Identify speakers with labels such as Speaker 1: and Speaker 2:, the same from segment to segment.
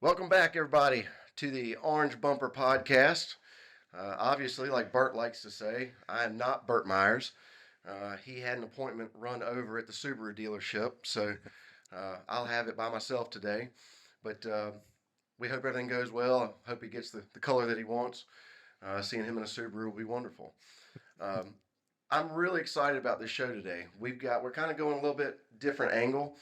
Speaker 1: Welcome back, everybody, to the Orange Bumper Podcast. Obviously, like Bert likes to say, I am not Bert Myers. He had an appointment run over at the Subaru dealership, so I'll have it by myself today. But we hope everything goes well. I hope he gets the color that he wants. Seeing him in a Subaru will be wonderful. Um, I'm really excited about this show today. We're kind of going a little bit different angle.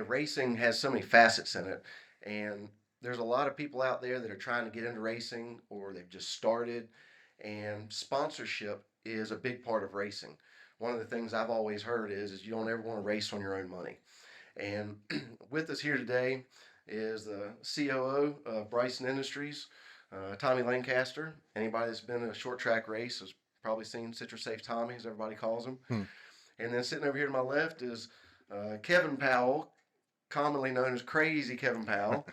Speaker 1: Racing has so many facets in it, and there's a lot of people out there that are trying to get into racing or they've just started, and sponsorship is a big part of racing. One of the things I've always heard is you don't ever want to race on your own money. And with us here today is the COO of Bryson Industries, Tommy Lancaster. Anybody that's been in a short track race has probably seen Citrusafe Tommy, as everybody calls him. And then sitting over here to my left is Kevin Powell, commonly known as Krazy Kevin Powell,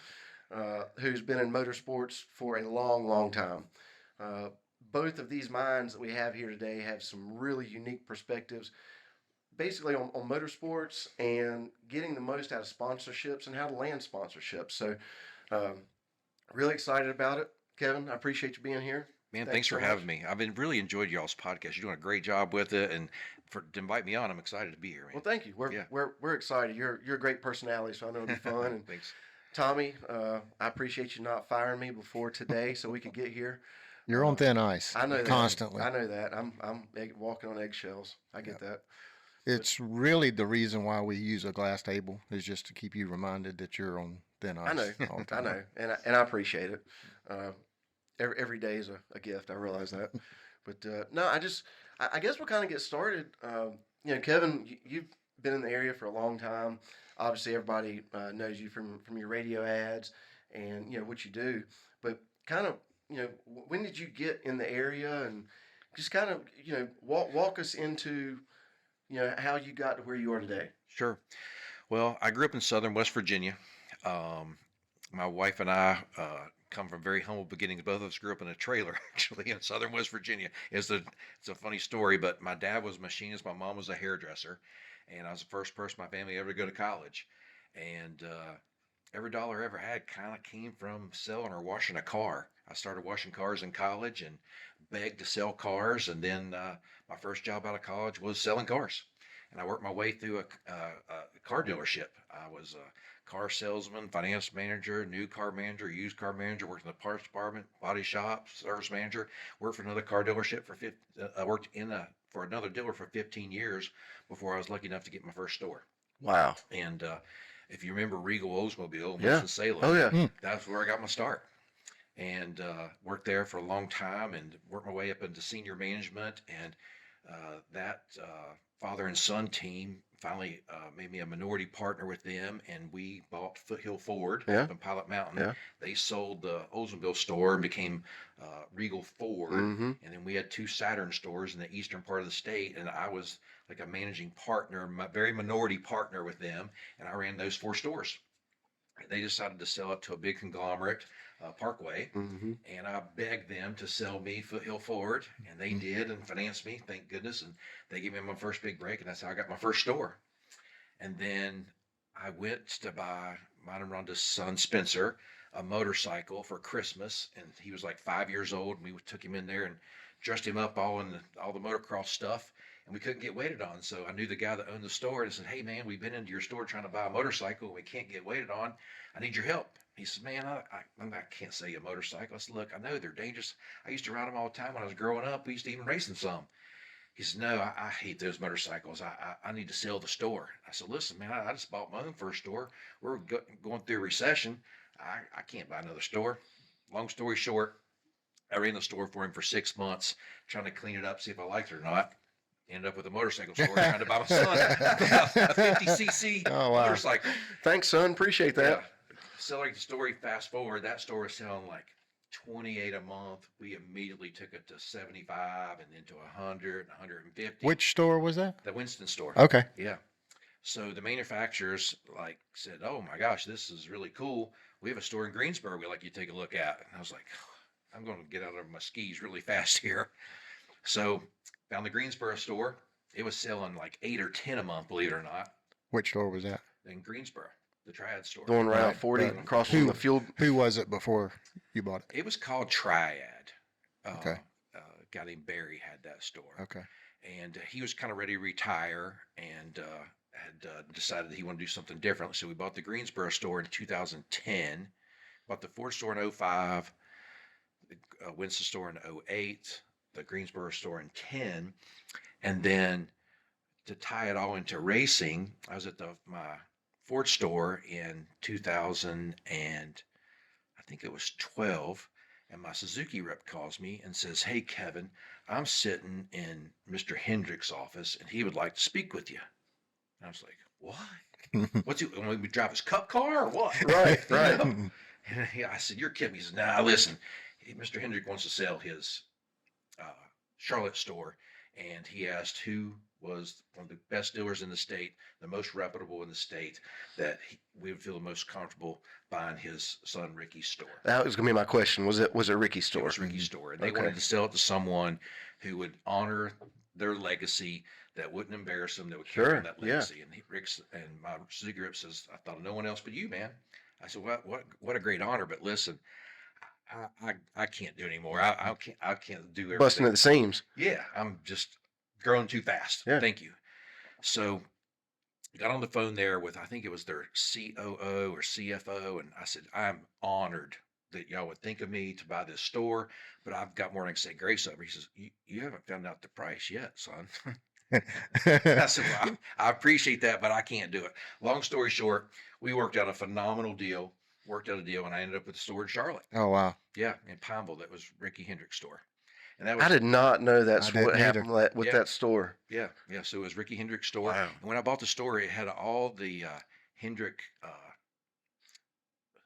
Speaker 1: who's been in motorsports for a long, long time. Uh, both of these minds that we have here today have some really unique perspectives, basically on motorsports and getting the most out of sponsorships and how to land sponsorships. So, um, really excited about it, Kevin. I appreciate you being here.
Speaker 2: Man, thanks
Speaker 1: so
Speaker 2: for
Speaker 1: much.
Speaker 2: having me. I've been really enjoyed y'all's podcast. You're doing a great job with it, and to invite me on, I'm excited to be here, man.
Speaker 1: Well, thank you. We're excited. You're a great personality, so I know it'll be fun. And
Speaker 2: Thanks.
Speaker 1: Tommy, I appreciate you not firing me before today, so we could get here.
Speaker 3: You're on thin ice
Speaker 1: I know that.
Speaker 3: constantly.
Speaker 1: I know that. I'm walking on eggshells. I get that.
Speaker 3: It's really the reason why we use a glass table is just to keep you reminded that you're on thin ice.
Speaker 1: I know.
Speaker 3: all the
Speaker 1: I
Speaker 3: time.
Speaker 1: know, and I appreciate it. Uh, every day is a gift. I realize that. But no, I guess we'll kind of get started. Kevin, you've been in the area for a long time. Obviously, everybody knows you from your radio ads and what you do. But kind of, when did you get in the area and just kind of walk us into how you got to where you are today.
Speaker 2: Sure. Well, I grew up in southern West Virginia. Um, my wife and I come from very humble beginnings. Both of us grew up in a trailer, actually, in southern West Virginia. It's a funny story, but my dad was a machinist. My mom was a hairdresser, and I was the first person in my family ever to go to college. And every dollar I ever had kind of came from selling or washing a car. I started washing cars in college and begged to sell cars. And then my first job out of college was selling cars. And I worked my way through a car dealership. I was a car salesman, finance manager, new car manager, used car manager, worked in the parts department, body shop, service manager, worked for another car dealership I worked for another dealer for 15 years before I was lucky enough to get my first store.
Speaker 1: Wow.
Speaker 2: And if you remember Regal Oldsmobile,
Speaker 1: Yeah.
Speaker 2: Winston-Salem,
Speaker 1: Oh yeah.
Speaker 2: that's where I got my start. And worked there for a long time and worked my way up into senior management. And that father and son team finally made me a minority partner with them, and we bought Foothill Ford
Speaker 1: Yeah.
Speaker 2: up in Pilot Mountain.
Speaker 1: Yeah.
Speaker 2: They sold the Oldsmobile store and became Regal Ford.
Speaker 1: Mm-hmm.
Speaker 2: And then we had two Saturn stores in the eastern part of the state, and I was like a managing partner, very minority partner with them, and I ran those four stores. They decided to sell it to a big conglomerate, Parkway,
Speaker 1: Mm-hmm.
Speaker 2: and I begged them to sell me Foothill Ford, and they did and financed me, thank goodness. And they gave me my first big break, and that's how I got my first store. And then I went to buy mine and Rhonda's son Spencer a motorcycle for Christmas, and he was like 5 years old. And we took him in there and dressed him up all in all the motocross stuff, and we couldn't get waited on. So I knew the guy that owned the store, and I said, "Hey man, we've been into your store trying to buy a motorcycle, and we can't get waited on. I need your help." He said, "Man, I can't sell you a motorcycle." I said, "Look, I know they're dangerous. I used to ride them all the time when I was growing up. We used to even race them some." He said, "No, I hate those motorcycles. I need to sell the store." I said, "Listen, man, I just bought my own first store. We're going through a recession. I can't buy another store." Long story short, I ran the store for him for 6 months, trying to clean it up, see if I liked it or not. Ended up with a motorcycle store trying to buy my son a 50cc
Speaker 3: Oh, wow.
Speaker 2: motorcycle.
Speaker 1: Thanks, son. Appreciate that.
Speaker 2: Yeah. Selling the story, fast forward, that store was selling like 28 a month. We immediately took it to 75 and then to 100 and 150.
Speaker 3: Which store was that?
Speaker 2: The Winston store.
Speaker 3: Okay.
Speaker 2: Yeah. So the manufacturers like said, "Oh my gosh, this is really cool. We have a store in Greensboro we'd like you to take a look at." And I was like, I'm going to get out of my skis really fast here. So found the Greensboro store. It was selling like 8 or 10 a month, believe it or not,
Speaker 3: Which store was that?
Speaker 2: in Greensboro. the Triad store.
Speaker 1: Going around
Speaker 3: Right,
Speaker 1: 40
Speaker 3: but
Speaker 1: across from the fuel.
Speaker 3: Who was it before you bought it?
Speaker 2: It was called Triad.
Speaker 3: Okay.
Speaker 2: A guy named Barry had that store.
Speaker 3: Okay.
Speaker 2: And he was kind of ready to retire and had decided he wanted to do something different. So we bought the Greensboro store in 2010, bought the Ford store in '05, the Winston store in '08, the Greensboro store in 10. And then to tie it all into racing, I was at my Ford store in 2000 and I think it was 12. And my Suzuki rep calls me and says, "Hey, Kevin, I'm sitting in Mr. Hendrick's office and he would like to speak with you." And I was like, "What? What's he, want me to drive his cup car or what?"
Speaker 1: Right,
Speaker 2: You
Speaker 1: right.
Speaker 2: know? And I said, "You're kidding me." He said, "Nah, listen, Mr. Hendrick wants to sell his uh, Charlotte store. And he asked who was one of the best dealers in the state, the most reputable in the state, that we would feel the most comfortable buying his son Ricky's store."
Speaker 1: That was going to be my question. Was it Ricky's
Speaker 2: It
Speaker 1: store?
Speaker 2: was Ricky's store. And they
Speaker 1: Okay.
Speaker 2: wanted to sell it to someone who would honor their legacy, that wouldn't embarrass them, that would carry
Speaker 1: Sure,
Speaker 2: on that
Speaker 1: yeah.
Speaker 2: legacy. And Rick's and my Suzuki rep says, "I thought of no one else but you, man." I said, what a great honor, but listen, I can't do anymore. I can't do everything.
Speaker 1: Busting at the seams.
Speaker 2: Yeah, I'm just growing too fast.
Speaker 1: Yeah.
Speaker 2: Thank you. So got on the phone there with, I think it was their COO or CFO, and I said, "I'm honored that y'all would think of me to buy this store, but I've got more than I can say grace over." He says, you haven't found out the price yet, son." I said, "Well, I appreciate that, but I can't do it." Long story short, we worked out a phenomenal deal, and I ended up with the store in Charlotte.
Speaker 3: Oh, wow.
Speaker 2: Yeah, in Pineville. That was Ricky Hendrick's store. And that
Speaker 1: I
Speaker 2: was,
Speaker 1: did not know that's
Speaker 3: I
Speaker 1: what
Speaker 3: didn't either.
Speaker 1: happened with
Speaker 2: Yeah.
Speaker 1: that store.
Speaker 2: yeah. So it was Ricky Hendrick's store.
Speaker 1: Wow.
Speaker 2: And when I bought the store, it had all the Hendrick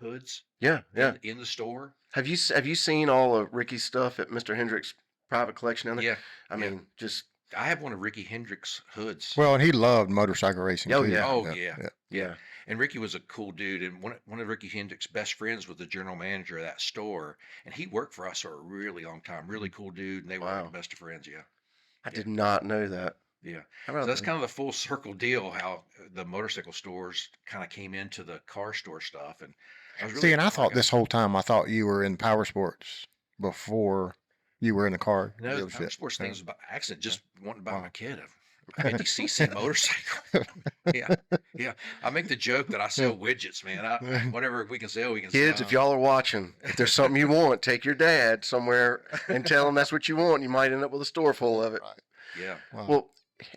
Speaker 2: hoods
Speaker 1: Yeah, yeah.
Speaker 2: in the store.
Speaker 1: Have you seen all of Ricky's stuff at Mr. Hendrick's private collection down there?
Speaker 2: Yeah.
Speaker 1: I
Speaker 2: yeah.
Speaker 1: mean, just
Speaker 2: I have one of Ricky Hendrick's hoods.
Speaker 3: Well, and he loved motorcycle racing
Speaker 1: Oh,
Speaker 3: too.
Speaker 1: yeah.
Speaker 2: Oh, yeah.
Speaker 1: yeah.
Speaker 2: And Ricky was a cool dude. And one of Ricky Hendrick's best friends was the general manager of that store. And he worked for us for a really long time. Really cool dude. And they were like
Speaker 1: Wow.
Speaker 2: the best of friends. Yeah.
Speaker 1: I did not know that.
Speaker 2: Yeah.
Speaker 1: How
Speaker 2: So
Speaker 1: about
Speaker 2: that's
Speaker 1: that?
Speaker 2: kind of the full circle deal, how the motorcycle stores kind of came into the car store stuff. And I was really
Speaker 3: See, and I
Speaker 2: like
Speaker 3: thought
Speaker 2: a-
Speaker 3: this whole time, I thought you were in power sports before you were in the car
Speaker 2: No, the
Speaker 3: dealership.
Speaker 2: power sports thing was about accident. Just wanting to buy
Speaker 3: Wow.
Speaker 2: my kid a 50cc motorcycle. Yeah. I make the joke that I sell widgets, man. Whatever we can sell, we can
Speaker 1: Kids,
Speaker 2: sell.
Speaker 1: if y'all are watching, if there's something you want, take your dad somewhere and tell him that's what you want. You might end up with a store full of it.
Speaker 3: Right.
Speaker 2: Yeah.
Speaker 3: Wow.
Speaker 1: Well,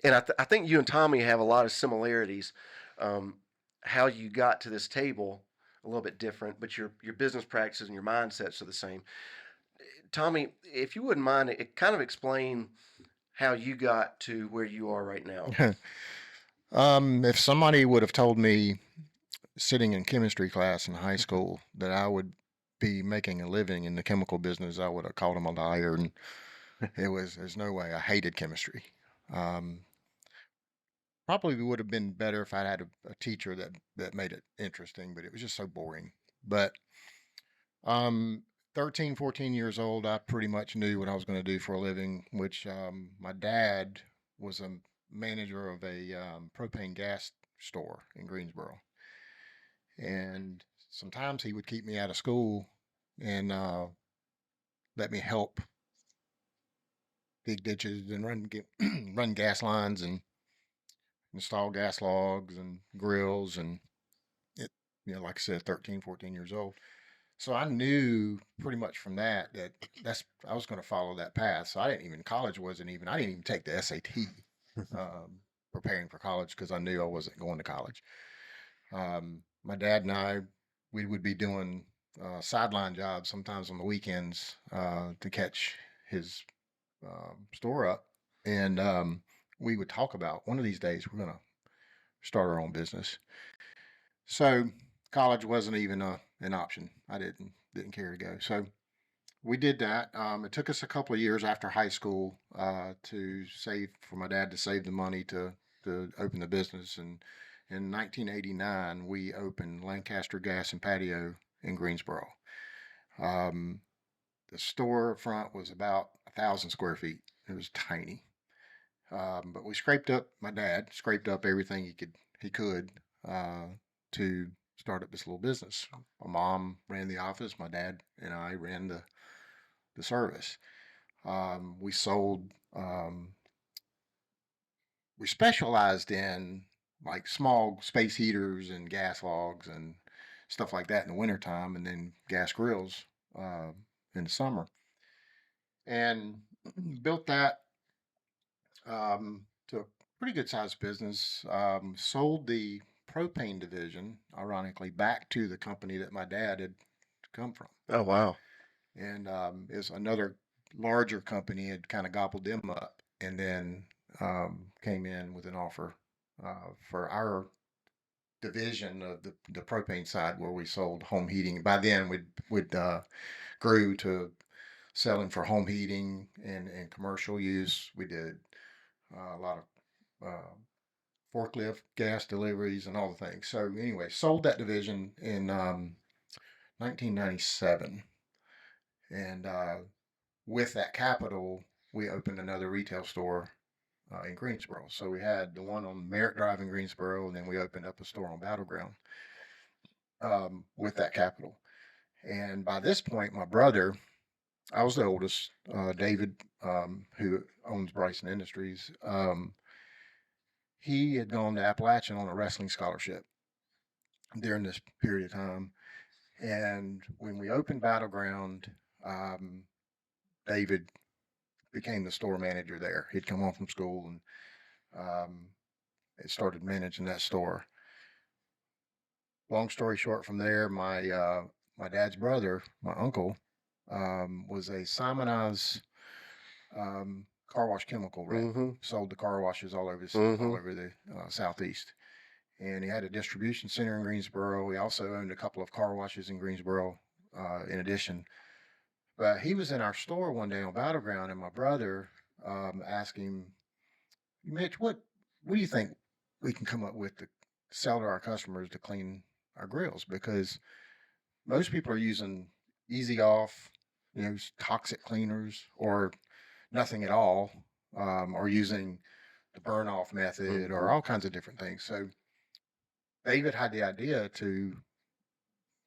Speaker 1: and I think you and Tommy have a lot of similarities. How you got to this table, a little bit different, but your business practices and your mindsets are the same. Tommy, if you wouldn't mind, it kind of explain how you got to where you are right now.
Speaker 3: If somebody would have told me sitting in chemistry class in high school that I would be making a living in the chemical business, I would have called them a liar. And there's no way. I hated chemistry. Probably would have been better if I had a teacher that made it interesting, but it was just so boring. But 13, 14 years old, I pretty much knew what I was going to do for a living, which my dad was a manager of a propane gas store in Greensboro. And sometimes he would keep me out of school and let me help dig ditches and run gas lines and install gas logs and grills. And it, like I said, 13, 14 years old. So I knew pretty much from that I was going to follow that path. So I didn't even take the SAT preparing for college because I knew I wasn't going to college. My dad and I, we would be doing sideline jobs sometimes on the weekends to catch his store up. And we would talk about one of these days we're going to start our own business. So college wasn't even an option. I didn't care to go. So we did that. It took us a couple of years after high school for my dad to save the money to open the business. And in 1989, we opened Lancaster Gas and Patio in Greensboro. The store front was about 1,000 square feet. It was tiny. But my dad scraped up everything he could to start up this little business. My mom ran the office. My dad and I ran the service. We sold, we specialized in like small space heaters and gas logs and stuff like that in the wintertime, and then gas grills uh, in the summer. And built that to a pretty good sized business. Sold the propane division, ironically, back to the company that my dad had come from.
Speaker 1: Oh, wow.
Speaker 3: And is another larger company had kind of gobbled them up, and then came in with an offer for our division of the propane side, where we sold home heating. By then, we'd grew to selling for home heating and commercial use. We did a lot of forklift gas deliveries and all the things. So anyway, sold that division in 1997, and with that capital, we opened another retail store in Greensboro. So we had the one on Merritt Drive in Greensboro, and then we opened up a store on Battleground with that capital. And by this point, my brother, I was the oldest, David, who owns Bryson Industries, he had gone to Appalachian on a wrestling scholarship during this period of time. And when we opened Battleground, David became the store manager there. He'd come home from school and it started managing that store. Long story short, from there, my dad's brother, my uncle, was a Simonized car wash chemical rep.
Speaker 1: Mm-hmm.
Speaker 3: Sold the car washes all over
Speaker 1: Mm-hmm.
Speaker 3: the southeast, and he had a distribution center in Greensboro. He also owned a couple of car washes in Greensboro, in addition. But he was in our store one day on Battleground, and my brother asked him, "Mitch, what do you think we can come up with to sell to our customers to clean our grills? Because most people are using easy off, toxic cleaners, or nothing at all, or using the burn off method, or all kinds of different things." So David had the idea to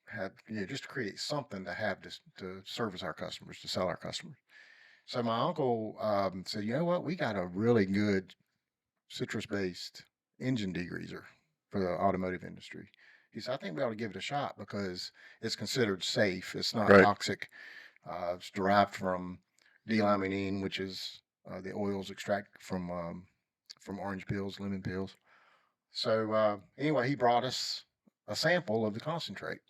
Speaker 3: have, just to create something to have to service our customers, to sell our customers. So my uncle said, "You know what? We got a really good citrus based engine degreaser for the automotive industry." He said, "I think we ought to give it a shot because it's considered safe. It's not
Speaker 1: Right.
Speaker 3: toxic. It's derived from D-limonene, which is the oils extracted from orange peels, lemon peels." So anyway, he brought us a sample of the concentrate,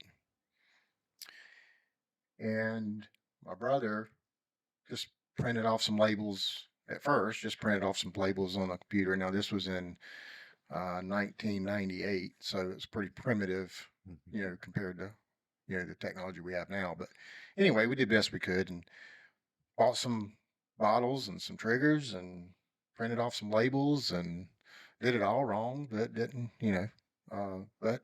Speaker 3: and my brother just printed off some labels at first. Just printed off some labels on a computer. Now this was in 1998, so it's pretty primitive, compared to the technology we have now. But anyway, we did best we could and bought some bottles and some triggers and printed off some labels and did it all wrong, but didn't, but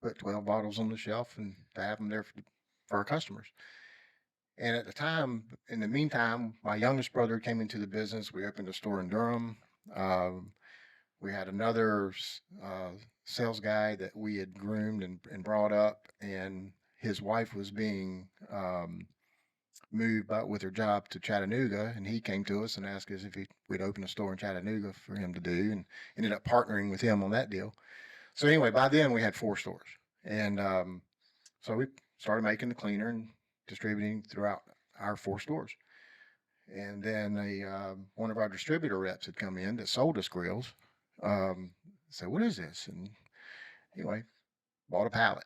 Speaker 3: put 12 bottles on the shelf and to have them there for our customers. And at the time, in the meantime, my youngest brother came into the business. We opened a store in Durham. We had another sales guy that we had groomed and brought up, and his wife was being moved out with her job to Chattanooga, and he came to us and asked us if we'd open a store in Chattanooga for him to do, and ended up partnering with him on that deal. So anyway, by then we had 4 stores, and so we started making the cleaner and distributing throughout our 4 stores. And then one of our distributor reps had come in that sold us grills. Said, "What is this?" And anyway, bought a pallet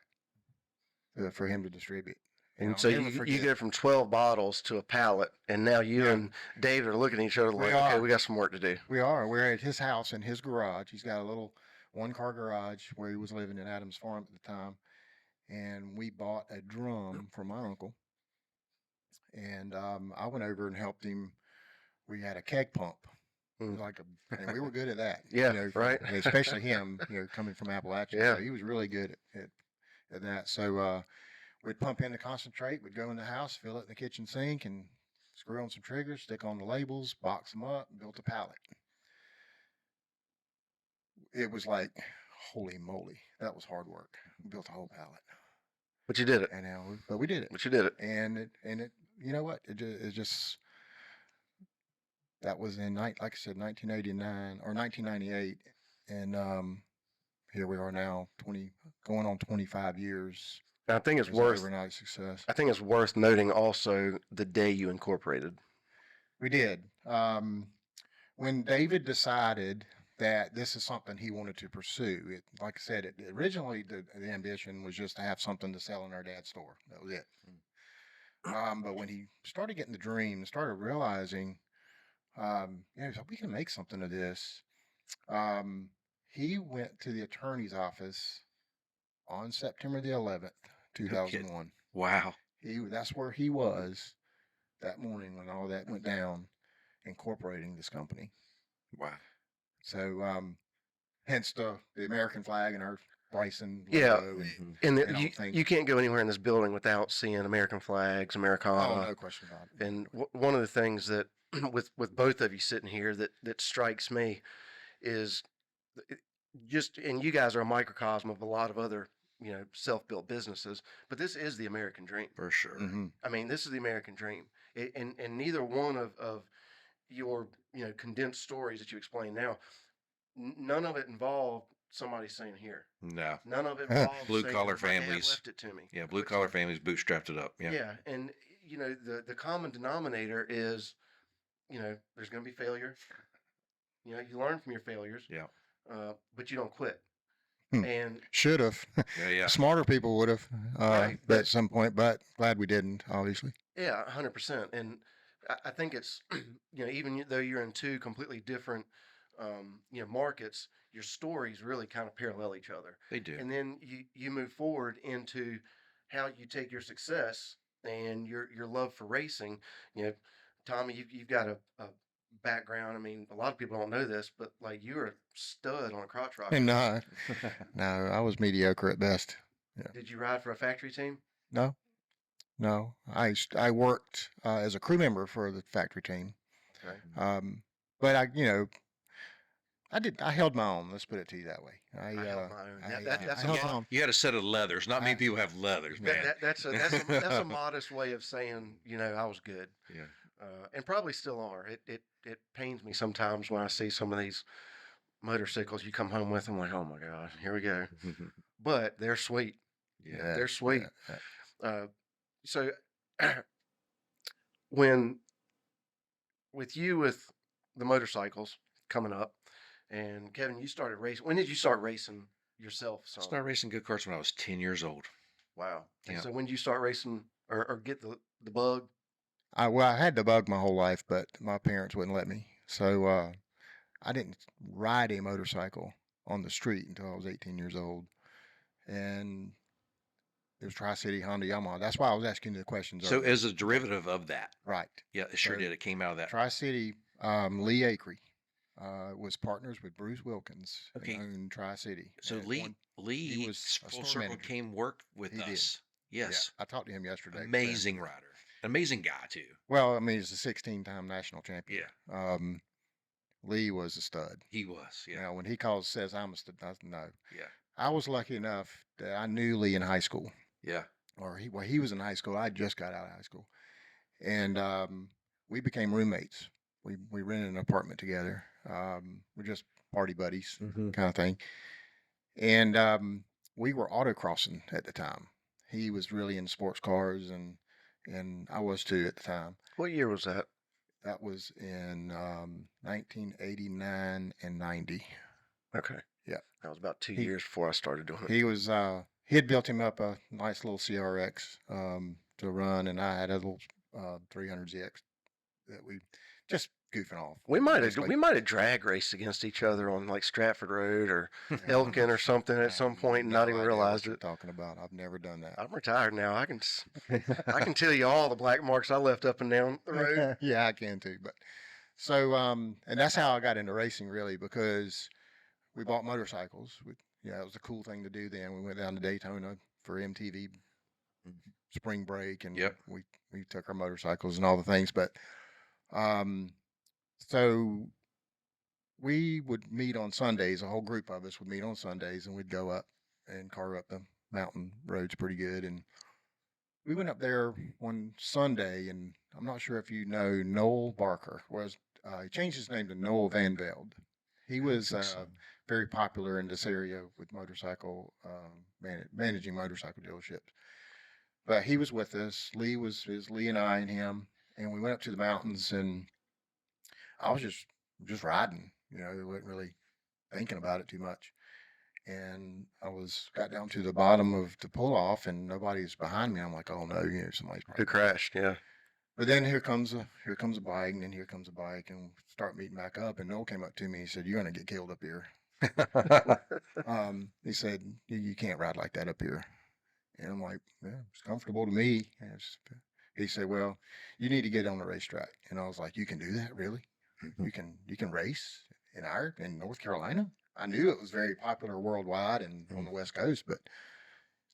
Speaker 3: for him to distribute.
Speaker 1: And so you get from 12 bottles to a pallet, and now you and David are looking at each other like, okay, we got some work to do.
Speaker 3: We're at his house in his garage. He's got a little 1-car garage where he was living in Adams Farm at the time. And we bought a drum from my uncle. And I went over and helped him. We had a keg pump. And we were good at that.
Speaker 1: Yeah, right.
Speaker 3: Especially him, coming from Appalachia.
Speaker 1: Yeah.
Speaker 3: So he was really good at that. So we'd pump in the concentrate. We'd go in the house, fill it in the kitchen sink, and screw on some triggers, stick on the labels, box them up, and built a pallet. It was like holy moly, that was hard work. We built a whole pallet,
Speaker 1: But you did it.
Speaker 3: and but we did it.
Speaker 1: But you did it.
Speaker 3: And it, you know what? It just that was in like I said, 1989 or 1998, and here we are now, 20 going on 25 years.
Speaker 1: And I think it's
Speaker 3: It was an
Speaker 1: worth.
Speaker 3: overnight success.
Speaker 1: I think it's worth noting also the day you incorporated.
Speaker 3: We did. When David decided that this is something he wanted to pursue, like I said, originally the ambition was just to have something to sell in our dad's store. That was it. But when he started getting the dream, started realizing, we can make something of this. He went to the attorney's office on September the 11th, 2001.
Speaker 2: Wow.
Speaker 3: That's where he was that morning when all that went down, incorporating this company.
Speaker 2: Wow.
Speaker 3: So, hence the American flag and our Bryson
Speaker 1: Yeah.
Speaker 3: logo.
Speaker 1: And
Speaker 3: you
Speaker 1: can't go anywhere in this building without seeing American flags, Americana.
Speaker 3: Oh, no question about it.
Speaker 1: And one of the things that, with both of you sitting here, that strikes me is and you guys are a microcosm of a lot of other, self-built businesses, but this is the American dream.
Speaker 2: For sure.
Speaker 3: Mm-hmm.
Speaker 1: I mean, this is the American dream. And neither one of your, condensed stories that you explain now, none of it involved somebody saying here.
Speaker 2: No.
Speaker 1: None of it involved
Speaker 2: Blue
Speaker 1: saying,
Speaker 2: collar
Speaker 1: "My dad
Speaker 2: families."
Speaker 1: left it to me.
Speaker 2: Yeah, blue collar families bootstrapped it up. Yeah.
Speaker 1: Yeah, and the common denominator is, there's going to be failure. You learn from your failures.
Speaker 2: Yeah.
Speaker 1: But you don't quit.
Speaker 3: Hmm.
Speaker 1: And
Speaker 3: Should have.
Speaker 2: Yeah.
Speaker 3: Smarter people would have
Speaker 1: Right,
Speaker 3: at some point, but glad we didn't, obviously.
Speaker 1: yeah, 100%. And I think it's, even though you're in two completely different, markets, your stories really kind of parallel each other.
Speaker 2: They do.
Speaker 1: And then you move forward into how you take your success and your love for racing. Tommy, you've got a background. I mean, a lot of people don't know this, but like you're a stud on a crotch rocket.
Speaker 3: No, no, I was mediocre at best. Yeah.
Speaker 1: Did you ride for a factory team?
Speaker 3: No. I worked as a crew member for the factory team.
Speaker 1: Okay.
Speaker 3: But I held my own. Let's put it to you that way.
Speaker 1: I held my own.
Speaker 3: I
Speaker 1: That's
Speaker 3: held
Speaker 1: a
Speaker 3: my own.
Speaker 2: You had a set of leathers. Not many people have leathers, man.
Speaker 1: that's a modest way of saying, I was good.
Speaker 2: Yeah.
Speaker 1: And probably still are. It pains me sometimes when I see some of these motorcycles you come home with. I'm like, oh my God, here we go. But they're sweet.
Speaker 2: Yeah.
Speaker 1: They're sweet.
Speaker 3: Yeah.
Speaker 1: So with the motorcycles coming up, and Kevin, you started racing. When did you start racing yourself?
Speaker 2: I started racing go-karts when I was 10 years old.
Speaker 1: Wow. And
Speaker 2: Yeah.
Speaker 1: so when did you start racing or get the bug?
Speaker 3: I had the bug my whole life, but my parents wouldn't let me. So I didn't ride a motorcycle on the street until I was 18 years old. And it was Tri-City, Honda, Yamaha. That's why I was asking you the questions
Speaker 2: So
Speaker 3: earlier.
Speaker 2: as a derivative of that.
Speaker 3: Right.
Speaker 2: Yeah, it sure
Speaker 3: So
Speaker 2: did. It came out of that.
Speaker 3: Tri-City, Lee Acree was partners with Bruce Wilkins
Speaker 2: Okay.
Speaker 3: in Tri-City.
Speaker 2: So
Speaker 3: And
Speaker 2: Lee
Speaker 3: was a
Speaker 2: full
Speaker 3: store
Speaker 2: circle
Speaker 3: manager.
Speaker 2: came work with
Speaker 3: He did.
Speaker 2: us.
Speaker 3: Yeah,
Speaker 2: Yes.
Speaker 3: I talked to him yesterday.
Speaker 2: Amazing rider. Amazing guy too.
Speaker 3: Well, I mean, he's a 16-time national champion.
Speaker 2: Yeah.
Speaker 3: Lee was a stud.
Speaker 2: He was. Yeah.
Speaker 3: When he says I'm a stud, no.
Speaker 2: Yeah.
Speaker 3: I was lucky enough that I knew Lee in high school.
Speaker 2: Yeah.
Speaker 3: Or he was in high school. I just got out of high school. And we became roommates. We rented an apartment together. We're just party buddies kind of thing. And we were autocrossing at the time. He was really into sports cars, and I was too at the time.
Speaker 1: What year was that?
Speaker 3: That was in 1989 and 90.
Speaker 1: Okay.
Speaker 3: Yeah.
Speaker 1: That was about 2 years before I started doing it.
Speaker 3: He was he had built him up a nice little CRX to run, and I had a little 300ZX that we just goofing off.
Speaker 1: We might have drag raced against each other on like Stratford Road or Elkin or something at some point and not even realized it.
Speaker 3: Talking about, I've never done that.
Speaker 1: I'm retired now. I can tell you all the black marks I left up and down the road.
Speaker 3: Yeah, I can too. But so and that's how I got into racing, really, because we bought motorcycles. It was a cool thing to do then. We went down to Daytona for MTV spring break, and
Speaker 2: Yep.
Speaker 3: we took our motorcycles and all the things. But so we would meet on Sundays. A whole group of us would meet on Sundays, and we'd go up and car up the mountain roads pretty good. And we went up there one Sunday, and I'm not sure if you know Noel Barker. He changed his name to Noel Van Velde. He was very popular in this area with motorcycle managing motorcycle dealerships. But he was with us. Lee and I and him, and we went up to the mountains, and I was just riding. I wasn't really thinking about it too much. And got down to the bottom of the pull off, and nobody's behind me. I'm like, oh no, somebody's probably
Speaker 1: Who crashed? Yeah.
Speaker 3: But then here comes a bike, and then here comes a bike, and start meeting back up. And Noel came up to me. He said, "You're gonna get killed up here." He said, "You can't ride like that up here." And I'm like, "Yeah, it's comfortable to me." He said, "Well, you need to get on the racetrack." And I was like, "You can do that, really? You can race in North Carolina?" I knew it was very popular worldwide and on the West Coast, but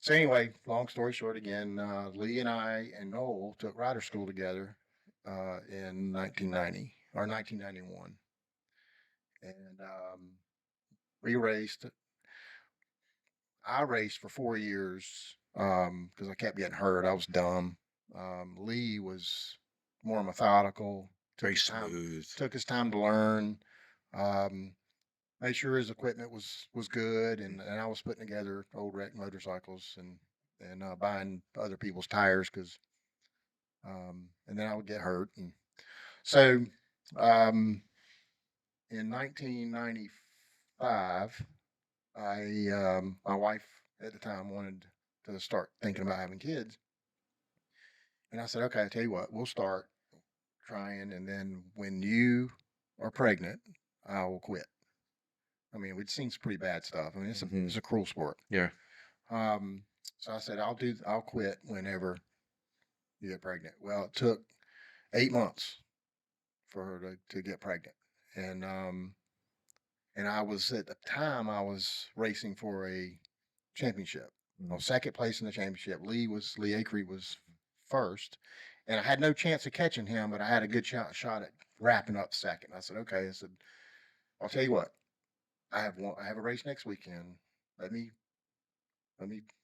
Speaker 3: so anyway, long story short, again, Lee and I and Noel took rider school together in 1990 or 1991, and we raced. I raced for 4 years because I kept getting hurt. I was dumb. Lee was more methodical.
Speaker 2: Very smooth.
Speaker 3: Took his time to learn. Um, Made sure his equipment was good, and I was putting together old wreck motorcycles and buying other people's tires and then I would get hurt. And so in 1995, my wife at the time wanted to start thinking about having kids, and I said, okay, I tell you what, we'll start trying, and then when you are pregnant, I will quit. I mean, we'd seen some pretty bad stuff. I mean, it's a cruel sport.
Speaker 2: Yeah.
Speaker 3: So I said, I'll quit whenever you get pregnant. Well, it took 8 months for her to get pregnant. And I was at the time I was racing for a championship. I was second place in the championship. Lee Acree was first, and I had no chance of catching him, but I had a good shot at wrapping up second. I said, okay. I said, I'll tell you what. I have a race next weekend. Let me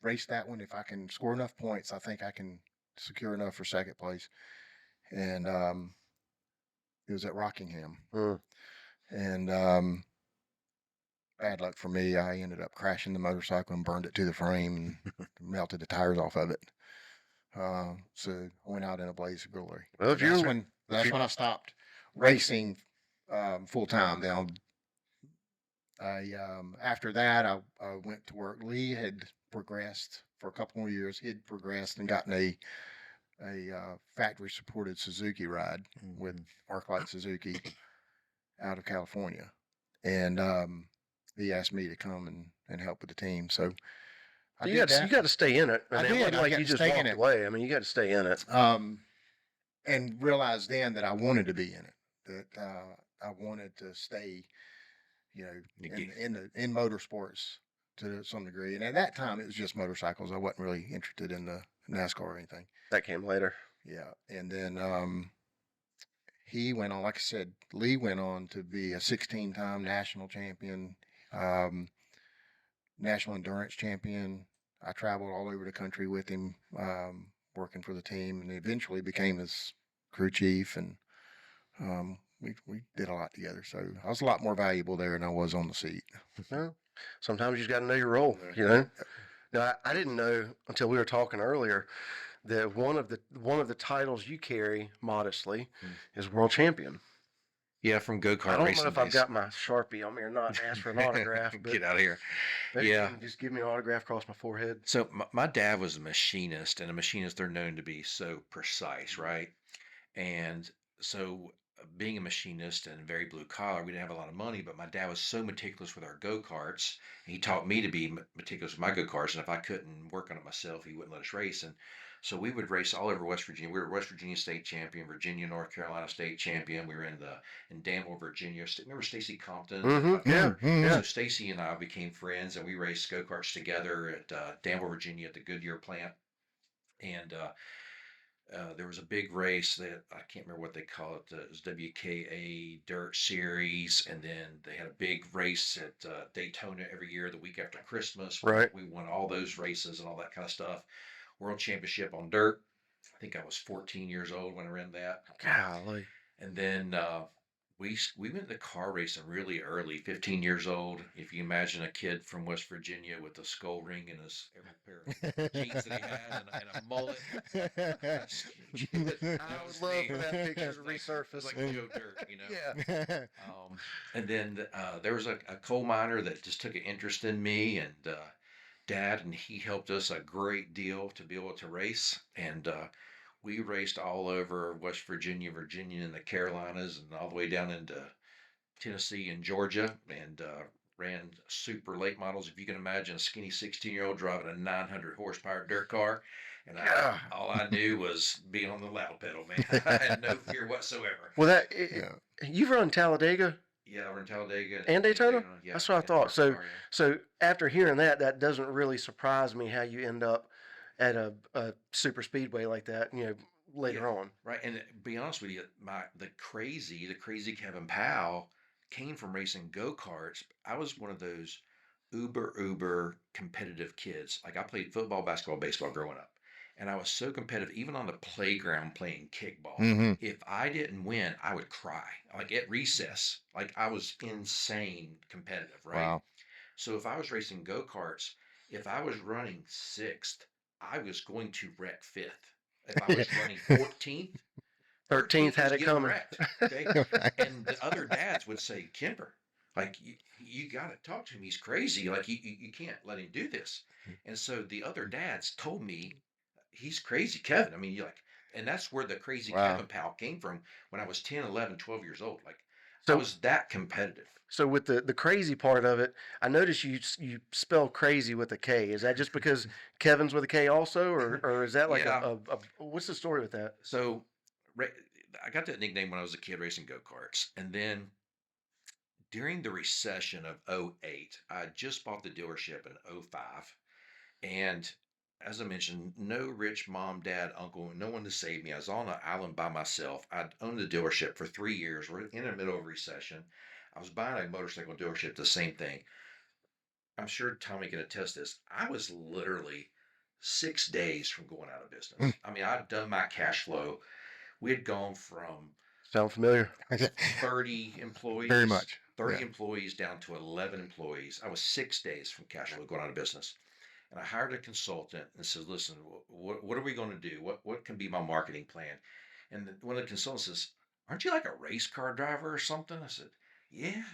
Speaker 3: race that one. If I can score enough points, I think I can secure enough for second place. And it was at Rockingham. And bad luck for me, I ended up crashing the motorcycle and burned it to the frame and melted the tires off of it. So I went out in a blaze of glory.
Speaker 1: Well,
Speaker 3: that's when I stopped racing full time. Now, after that, I went to work. Lee had progressed for a couple more years. He had progressed and gotten a factory supported Suzuki ride with ArcLight Suzuki out of California, and he asked me to come and help with the team. So
Speaker 1: you got to stay in it.
Speaker 3: I did.
Speaker 1: It wasn't like you just walked away. I mean, you got to stay in it.
Speaker 3: And realized then that I wanted to be in it. That I wanted to stay. In motorsports to some degree. And at that time, it was just motorcycles. I wasn't really interested in the NASCAR or anything.
Speaker 1: That came later.
Speaker 3: Yeah. And then he went on, like I said, Lee went on to be a 16-time national champion, national endurance champion. I traveled all over the country with him, working for the team, and eventually became his crew chief. And we did a lot together, so I was a lot more valuable there than I was on the seat.
Speaker 1: Well, sometimes you just got to know your role, Now, I didn't know until we were talking earlier that one of the titles you carry modestly is world champion.
Speaker 2: Yeah, from go-kart
Speaker 1: I don't
Speaker 2: racing
Speaker 1: know if I've got my Sharpie on me or not. Ask for an autograph. But
Speaker 2: get out of here.
Speaker 1: maybe
Speaker 2: Yeah.
Speaker 1: you can just give me an autograph across my forehead.
Speaker 2: So my dad was a machinist, and a machinist, they're known to be so precise, right? And so being a machinist and very blue collar, we didn't have a lot of money, but my dad was so meticulous with our go-karts. He taught me to be meticulous with my go-karts, and if I couldn't work on it myself, he wouldn't let us race. And so we would race all over West Virginia. We were West Virginia state champion, Virginia, North Carolina state champion. We were in Danville, Virginia. Remember Stacy Compton?
Speaker 1: Yeah.
Speaker 2: So Stacy and I became friends, and we raced go-karts together at Danville, Virginia at the Goodyear plant. And There was a big race that I can't remember what they call it. It was WKA Dirt Series, and then they had a big race at Daytona every year the week after Christmas.
Speaker 1: Right.
Speaker 2: We won all those races and all that kind of stuff. World Championship on dirt. I think I was 14 years old when I ran that.
Speaker 1: Golly.
Speaker 2: And then we went into car racing really early, 15 years old. If you imagine a kid from West Virginia with a skull ring and his every pair of jeans that he had and a mullet.
Speaker 1: I
Speaker 2: That
Speaker 1: would
Speaker 2: was
Speaker 1: love
Speaker 2: me.
Speaker 1: for that picture
Speaker 2: It was
Speaker 1: to
Speaker 2: like, it was
Speaker 1: resurface.
Speaker 2: like Joe Dirt, you know.
Speaker 1: Yeah.
Speaker 2: And then there was a coal miner that just took an interest in me and Dad, and he helped us a great deal to be able to race. And we raced all over West Virginia, Virginia, and the Carolinas, and all the way down into Tennessee and Georgia, and ran super late models. If you can imagine a skinny 16-year-old driving a 900 horsepower dirt car, and
Speaker 1: Yeah.
Speaker 2: all I knew was being on the loud pedal, man. I had no fear whatsoever.
Speaker 1: Well,
Speaker 3: Yeah.
Speaker 1: you've run Talladega
Speaker 2: Yeah, we're in Talladega
Speaker 1: and Daytona.
Speaker 2: Yeah,
Speaker 1: That's what I
Speaker 2: in
Speaker 1: thought.
Speaker 2: parked
Speaker 1: So,
Speaker 2: car, yeah.
Speaker 1: so after hearing that, that doesn't really surprise me how you end up at a super speedway like that. Later
Speaker 2: Yeah,
Speaker 1: on.
Speaker 2: right. And be honest with you, the crazy Kevin Powell came from racing go-karts. I was one of those uber competitive kids. Like I played football, basketball, baseball growing up. And I was so competitive, even on the playground playing kickball.
Speaker 3: Hmm.
Speaker 2: If I didn't win, I would cry. Like at recess. Like I was insane competitive, right?
Speaker 3: Wow.
Speaker 2: So if I was racing go-karts, if I was running sixth, I was going to wreck fifth. If I was running 14th,
Speaker 1: 13th
Speaker 2: 13th
Speaker 1: had
Speaker 2: was
Speaker 1: it
Speaker 2: getting
Speaker 1: coming.
Speaker 2: wrecked. Okay. And the other dads would say, Kimber, like you got to talk to him. He's crazy. Like you can't let him do this. And so the other dads told me he's crazy Kevin. I mean, you like, and that's where the crazy
Speaker 3: Wow.
Speaker 2: Kevin Powell came from when I was 10, 11, 12 years old. Like I
Speaker 1: So,
Speaker 2: was that competitive.
Speaker 1: so with the crazy part of it, I noticed you spell crazy with a K. Is that just because Kevin's with a K also, or is that like
Speaker 2: Yeah.
Speaker 1: what's the story with that?
Speaker 2: So ra- I got that nickname when I was a kid racing go-karts. And then during the recession of '08, I just bought the dealership in '05. And as I mentioned, no rich mom, dad, uncle, no one to save me. I was on an island by myself. I'd owned the dealership for 3 years. We're in the middle of recession. I was buying a motorcycle dealership, the same thing. I'm sure Tommy can attest this. I was literally 6 days from going out of business. I mean, I'd done my cash flow. We had gone from
Speaker 1: Sound familiar?
Speaker 2: 30 employees,
Speaker 3: Very much.
Speaker 2: 30
Speaker 3: Yeah.
Speaker 2: employees down to 11 employees. I was 6 days from cash flow going out of business. And I hired a consultant and said, listen, what are we going to do? What can be my marketing plan? And one of the consultants says, aren't you like a race car driver or something? I said, yeah.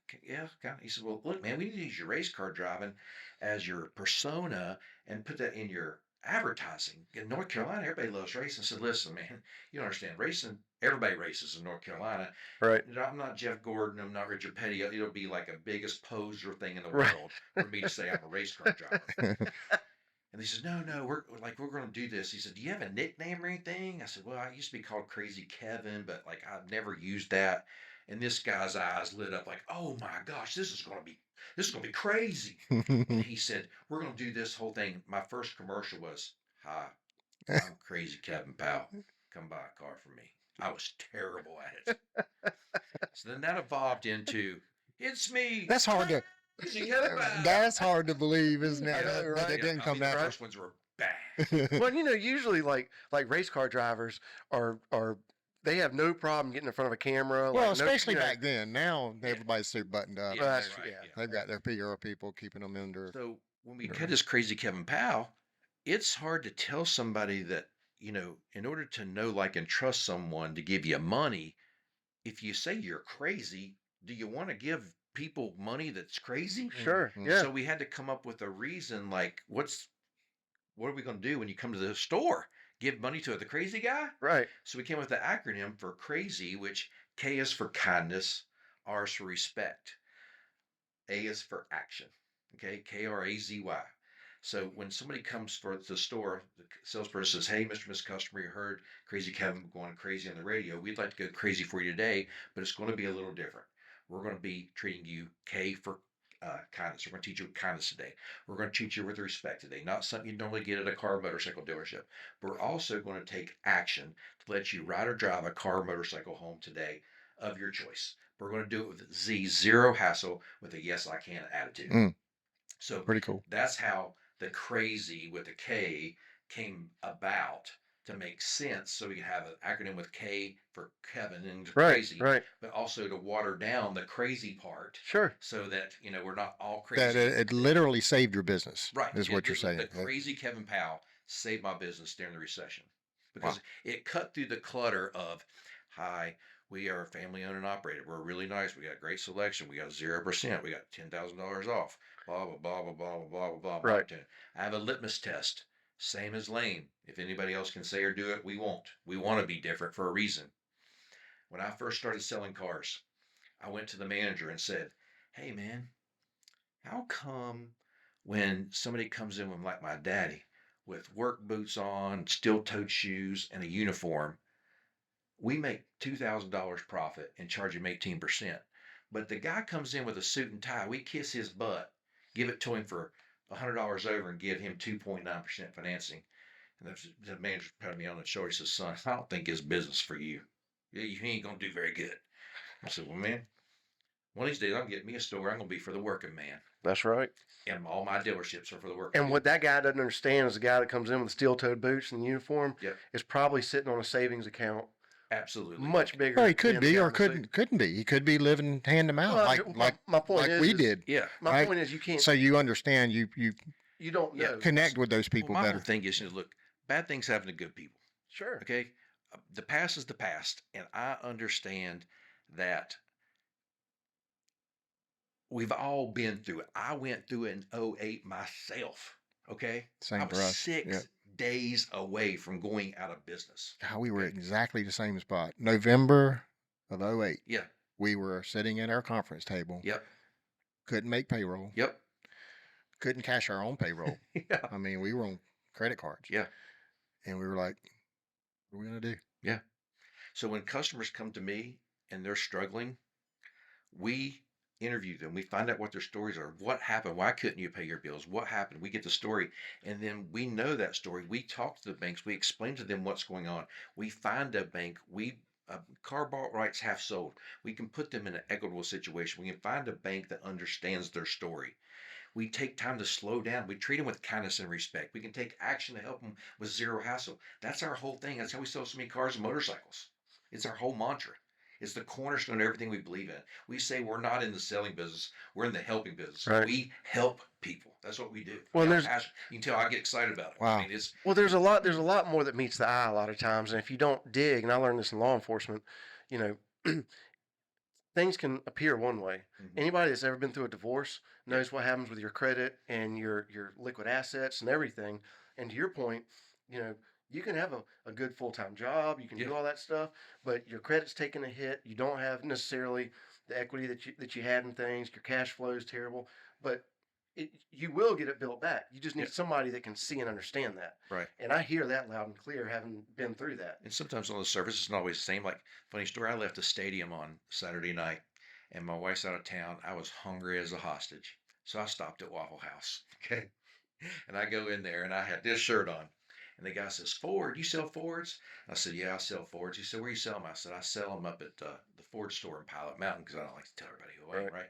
Speaker 2: Kinda. He said, well, look, man, we need to use your race car driving as your persona and put that in your advertising. In North Carolina, everybody loves racing. I said, listen, man, you don't understand racing. Everybody races in North Carolina.
Speaker 1: Right.
Speaker 2: I'm not Jeff Gordon. I'm not Richard Petty. It'll be like a biggest poser thing in the
Speaker 1: Right.
Speaker 2: world for me to say I'm a race car driver. And he says, no, we're going to do this. He said, do you have a nickname or anything? I said, well, I used to be called Krazy Kevin, but like I've never used that. And this guy's eyes lit up like, oh my gosh, this is going to be crazy. And he said, we're going to do this whole thing. My first commercial was, hi, I'm Krazy Kevin Powell. Come buy a car from me. I was terrible at it. So then that evolved into, it's me.
Speaker 3: That's hard to.
Speaker 2: Krazy Kevin Powell.
Speaker 3: That's hard to believe, isn't
Speaker 1: I
Speaker 3: it?
Speaker 1: know,
Speaker 3: That
Speaker 1: right?
Speaker 3: it didn't
Speaker 2: I
Speaker 3: come
Speaker 2: mean, the
Speaker 3: that.
Speaker 2: first ones were bad.
Speaker 1: Well, usually like race car drivers are they have no problem getting in front of a camera.
Speaker 3: Well,
Speaker 1: like, no,
Speaker 3: especially back then. Now everybody's suit buttoned up.
Speaker 2: Yeah,
Speaker 1: Well, that's
Speaker 2: right.
Speaker 1: yeah.
Speaker 3: They've got their PR people keeping them under.
Speaker 2: So when we
Speaker 3: Yeah.
Speaker 2: cut this crazy Kevin Powell, it's hard to tell somebody that, in order to know, like, and trust someone to give you money, if you say you're crazy, do you want to give people money that's crazy?
Speaker 1: Sure.
Speaker 3: Mhm.
Speaker 1: Yeah.
Speaker 2: So we had to come up with a reason, like, what are we going to do when you come to the store? Give money to the crazy guy?
Speaker 1: Right.
Speaker 2: So we came up with the acronym for crazy, which K is for kindness, R is for respect, A is for action. Okay, Krazy. So when somebody comes for the store, the salesperson says, "Hey, Mr. Miss Customer, you heard Crazy Kevin going crazy on the radio. We'd like to go crazy for you today, but it's going to be a little different. We're going to be treating you K for kindness. We're going to teach you kindness today. We're going to treat you with respect today. Not something you normally get at a car or motorcycle dealership. But we're also going to take action to let you ride or drive a car or motorcycle home today of your choice. We're going to do it with zero hassle, with a yes I can attitude. So
Speaker 3: Pretty cool.
Speaker 2: that's how the Krazy with the K came about, to make sense. So we could have an acronym with K for Kevin and
Speaker 1: Right,
Speaker 2: crazy,
Speaker 1: right.
Speaker 2: but also to water down the crazy part,
Speaker 1: Sure.
Speaker 2: so that we're not all
Speaker 3: That
Speaker 2: crazy.
Speaker 3: it literally saved your business,
Speaker 2: Right.
Speaker 3: is what you're saying.
Speaker 2: The Krazy Kevin Powell saved my business during the recession, because
Speaker 3: Wow.
Speaker 2: it cut through the clutter of, hi, we are family owned and operated. We're really nice. We got great selection. We got 0%. We got $10,000 off. Blah, blah, blah, blah, blah, blah, blah, blah.
Speaker 1: Right.
Speaker 2: I have a litmus test. Same as Lane. If anybody else can say or do it, we won't. We want to be different for a reason. When I first started selling cars, I went to the manager and said, hey, man, how come when somebody comes in with, like my daddy, with work boots on, steel-toed shoes, and a uniform, we make $2,000 profit and charge him 18%. But the guy comes in with a suit and tie, we kiss his butt, give it to him for $100 over, and give him 2.9% financing. And the manager patted me on the shoulder. He says, son, I don't think it's business for you. You ain't going to do very good. I said, well, man, one of these days I'm getting me a store. I'm going to be for the working man.
Speaker 1: That's right.
Speaker 2: And all my dealerships are for the working
Speaker 1: And
Speaker 2: man.
Speaker 1: what that guy doesn't understand is the guy that comes in with steel-toed boots and the uniform
Speaker 2: Yep.
Speaker 1: is probably sitting on a savings account
Speaker 2: Absolutely.
Speaker 1: much bigger.
Speaker 3: Well, he could
Speaker 1: than
Speaker 3: be,
Speaker 1: the guy
Speaker 3: or
Speaker 1: in the suit.
Speaker 3: couldn't be. He could be living hand to mouth,
Speaker 1: Well,
Speaker 3: like
Speaker 1: my point is,
Speaker 3: we
Speaker 1: is-
Speaker 3: did.
Speaker 2: Yeah.
Speaker 1: My
Speaker 3: Right?
Speaker 1: point is, you can't.
Speaker 3: So you understand, you
Speaker 1: You don't
Speaker 2: Yeah.
Speaker 1: know.
Speaker 3: connect with those
Speaker 2: Well,
Speaker 3: people
Speaker 2: my whole
Speaker 3: better.
Speaker 2: thing is, look, bad things happen to good people.
Speaker 1: Sure.
Speaker 2: Okay. The past is the past. And I understand that we've all been through it. I went through it in 08 myself. Okay.
Speaker 3: Same
Speaker 2: I was
Speaker 3: for us.
Speaker 2: 6
Speaker 3: Yeah.
Speaker 2: days away from going out of business.
Speaker 3: God, we were
Speaker 2: Okay.
Speaker 3: exactly the same spot. November of 08.
Speaker 2: Yeah.
Speaker 3: We were sitting at our conference table.
Speaker 2: Yep.
Speaker 3: Couldn't make payroll.
Speaker 2: Yep.
Speaker 3: Couldn't cash our own payroll.
Speaker 2: Yeah.
Speaker 3: I mean, we were on credit cards.
Speaker 2: Yeah.
Speaker 3: And we were like, what are we going to do?
Speaker 2: Yeah. So when customers come to me and they're struggling, we interview them. We find out what their stories are. What happened? Why couldn't you pay your bills? What happened? We get the story. And then we know that story. We talk to the banks. We explain to them what's going on. We find a bank. Car bought rights half sold. We can put them in an equitable situation. We can find a bank that understands their story. We take time to slow down. We treat them with kindness and respect. We can take action to help them with zero hassle. That's our whole thing. That's how we sell so many cars and motorcycles. It's our whole mantra. It's the cornerstone of everything we believe in. We say we're not in the selling business. We're in the helping business.
Speaker 1: Right.
Speaker 2: We help people. That's what we do.
Speaker 1: Well,
Speaker 2: I'm
Speaker 1: there's-
Speaker 2: passionate. You can tell I get excited about it.
Speaker 3: Wow.
Speaker 2: I mean, it's
Speaker 1: Well, there's a lot more that meets the eye a lot of times, and if you don't dig, and I learned this in law enforcement, you know, things can appear one way.
Speaker 2: Mhm.
Speaker 1: Anybody that's ever been through a divorce knows what happens with your credit and your liquid assets and everything. And to your point, you know, you can have a good full-time job, you can
Speaker 2: Yeah.
Speaker 1: do all that stuff, but your credit's taking a hit. You don't have necessarily the equity that you had in things. Your cash flow is terrible, but you will get it built back. You just need
Speaker 2: Yeah.
Speaker 1: somebody that can see and understand that.
Speaker 2: right.
Speaker 1: And I hear that loud and clear, having been through that.
Speaker 2: And sometimes on the surface, it's not always the same. Like, funny story, I left the stadium on Saturday night, and my wife's out of town. I was hungry as a hostage. So I stopped at Waffle House. Okay. And I go in there, and I had this shirt on. And the guy says, Ford, you sell Fords? I said, yeah, I sell Fords. He said, where you sell them? I said, I sell them up at the Ford store in Pilot Mountain, because I don't like to tell everybody who I am, right?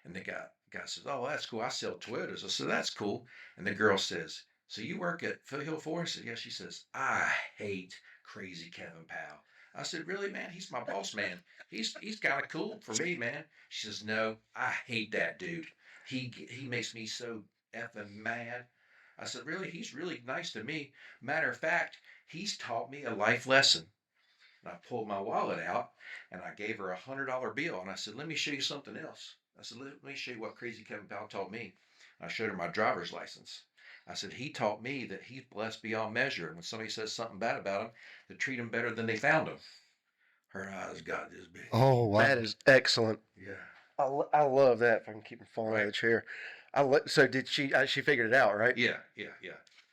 Speaker 2: And the guy says, oh, that's cool. I sell Toyotas. I said, that's cool. And the girl says, so you work at Foothill Ford? I said, yeah. She says, I hate Krazy Kevin Powell. I said, really, man? He's my boss, man. He's kind of cool for me, man. She says, no, I hate that dude. He makes me so effing mad. I said, really? He's really nice to me. Matter of fact, he's taught me a life lesson. And I pulled my wallet out, and I gave her $100 bill. And I said, let me show you something else. I said, let me show you what Krazy Kevin Powell taught me. I showed her my driver's license. I said, he taught me that he's blessed beyond measure. And when somebody says something bad about him, to treat him better than they found him. Her eyes got this big.
Speaker 3: Oh, wow.
Speaker 1: That is excellent.
Speaker 2: Yeah.
Speaker 1: I love that. If I can keep from falling out of the chair. So did she? She figured it out, right?
Speaker 2: Yeah.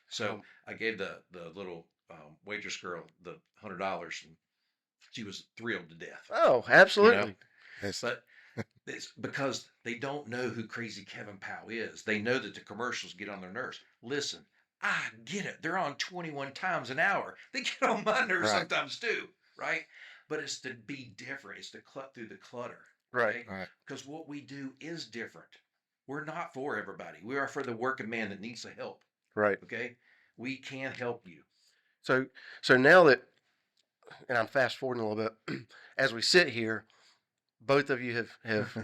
Speaker 2: So
Speaker 1: Um,
Speaker 2: I gave the little waitress girl the $100, and she was thrilled to death.
Speaker 1: Oh, absolutely.
Speaker 3: Yes.
Speaker 2: But It's because they don't know who Crazy Kevin Powell is. They know that the commercials get on their nerves. Listen, I get it. They're on 21 times an hour. They get on my nerves
Speaker 3: Right.
Speaker 2: sometimes too, right? But it's to be different. It's to cut through the clutter,
Speaker 1: Right.
Speaker 2: okay?
Speaker 3: Right.
Speaker 2: Because what we do is different. We're not for everybody. We are for the working man that needs the help,
Speaker 1: Right.
Speaker 2: okay? We can help you.
Speaker 1: So now that, and I'm fast forwarding a little bit, as we sit here, both of you have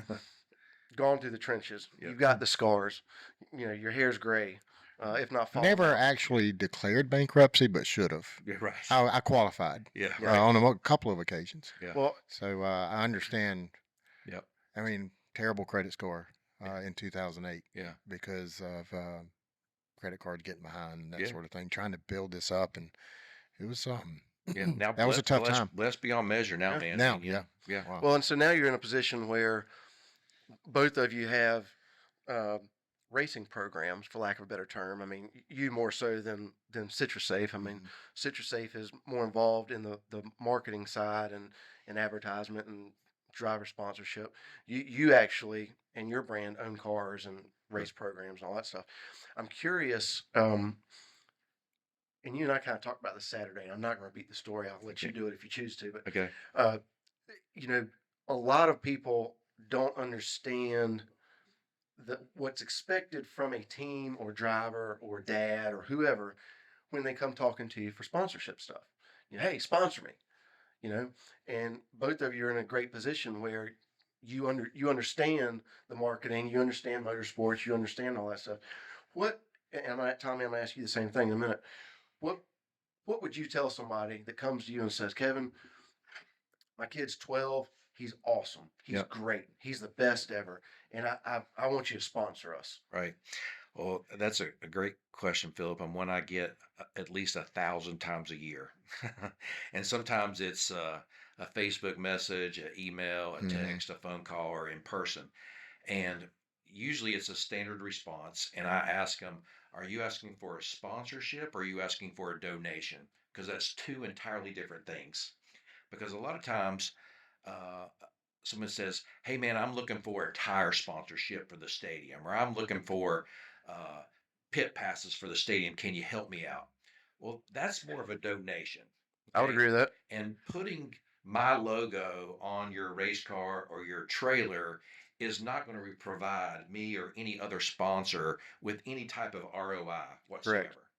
Speaker 1: gone through the trenches.
Speaker 2: Yep.
Speaker 1: You've got the scars. You know, your hair's gray, if not falling
Speaker 3: Never
Speaker 1: out.
Speaker 3: actually declared bankruptcy, but should have.
Speaker 2: Yeah, right.
Speaker 3: I qualified
Speaker 2: Yeah,
Speaker 1: Right.
Speaker 3: on a couple of occasions.
Speaker 2: yeah.
Speaker 1: Well,
Speaker 3: So I understand.
Speaker 2: Yep.
Speaker 3: I mean, terrible credit score in 2008
Speaker 2: Yeah.
Speaker 3: because of credit cards getting behind and that
Speaker 2: Yeah.
Speaker 3: sort of thing. Trying to build this up, and it was
Speaker 2: Yeah. Now
Speaker 3: that was a tough time.
Speaker 2: Blessed beyond measure now,
Speaker 1: Yeah.
Speaker 2: man.
Speaker 3: Now,
Speaker 2: I mean, yeah.
Speaker 3: Wow.
Speaker 1: well, and so now you're in a position where both of you have uh, racing programs, for lack of a better term. I mean, you more so than Citrusafe. I mean,
Speaker 3: Mhm.
Speaker 1: Citrusafe is more involved in the marketing side and advertisement and driver sponsorship. You actually and your brand own cars and race programs and all that stuff. I'm curious. And you and I kind of talked about this Saturday. I'm not going to repeat the story. I'll let you
Speaker 2: Okay.
Speaker 1: do it if you choose to. But
Speaker 2: Okay.
Speaker 1: uh, you know, a lot of people don't understand what's expected from a team or driver or dad or whoever when they come talking to you for sponsorship stuff. You know, hey, sponsor me. You know, and both of you are in a great position where you understand the marketing, you understand motorsports, you understand all that stuff. What and Tommy, I'm gonna ask you the same thing in a minute. What what would you tell somebody that comes to you and says, Kevin, my kid's 12. He's awesome. He's
Speaker 2: Yep.
Speaker 1: great. He's the best ever. And I want you to sponsor us.
Speaker 2: Right. Well, that's a great question, Philip, and one I get at least 1,000 times a year. And sometimes it's a Facebook message, an email, a
Speaker 3: Mhm.
Speaker 2: text, a phone call, or in person. And usually it's a standard response. And I ask them, are you asking for a sponsorship or are you asking for a donation? Because that's two entirely different things. Because a lot of times, uh, someone says, "Hey, man, I'm looking for a tire sponsorship for the stadium, or I'm looking for uh, pit passes for the stadium. Can you help me out?" Well, that's more of a donation,
Speaker 1: I would
Speaker 2: okay?
Speaker 1: agree with that.
Speaker 2: And putting my logo on your race car or your trailer is not going to provide me or any other sponsor with any type of ROI
Speaker 1: Correct.
Speaker 2: whatsoever.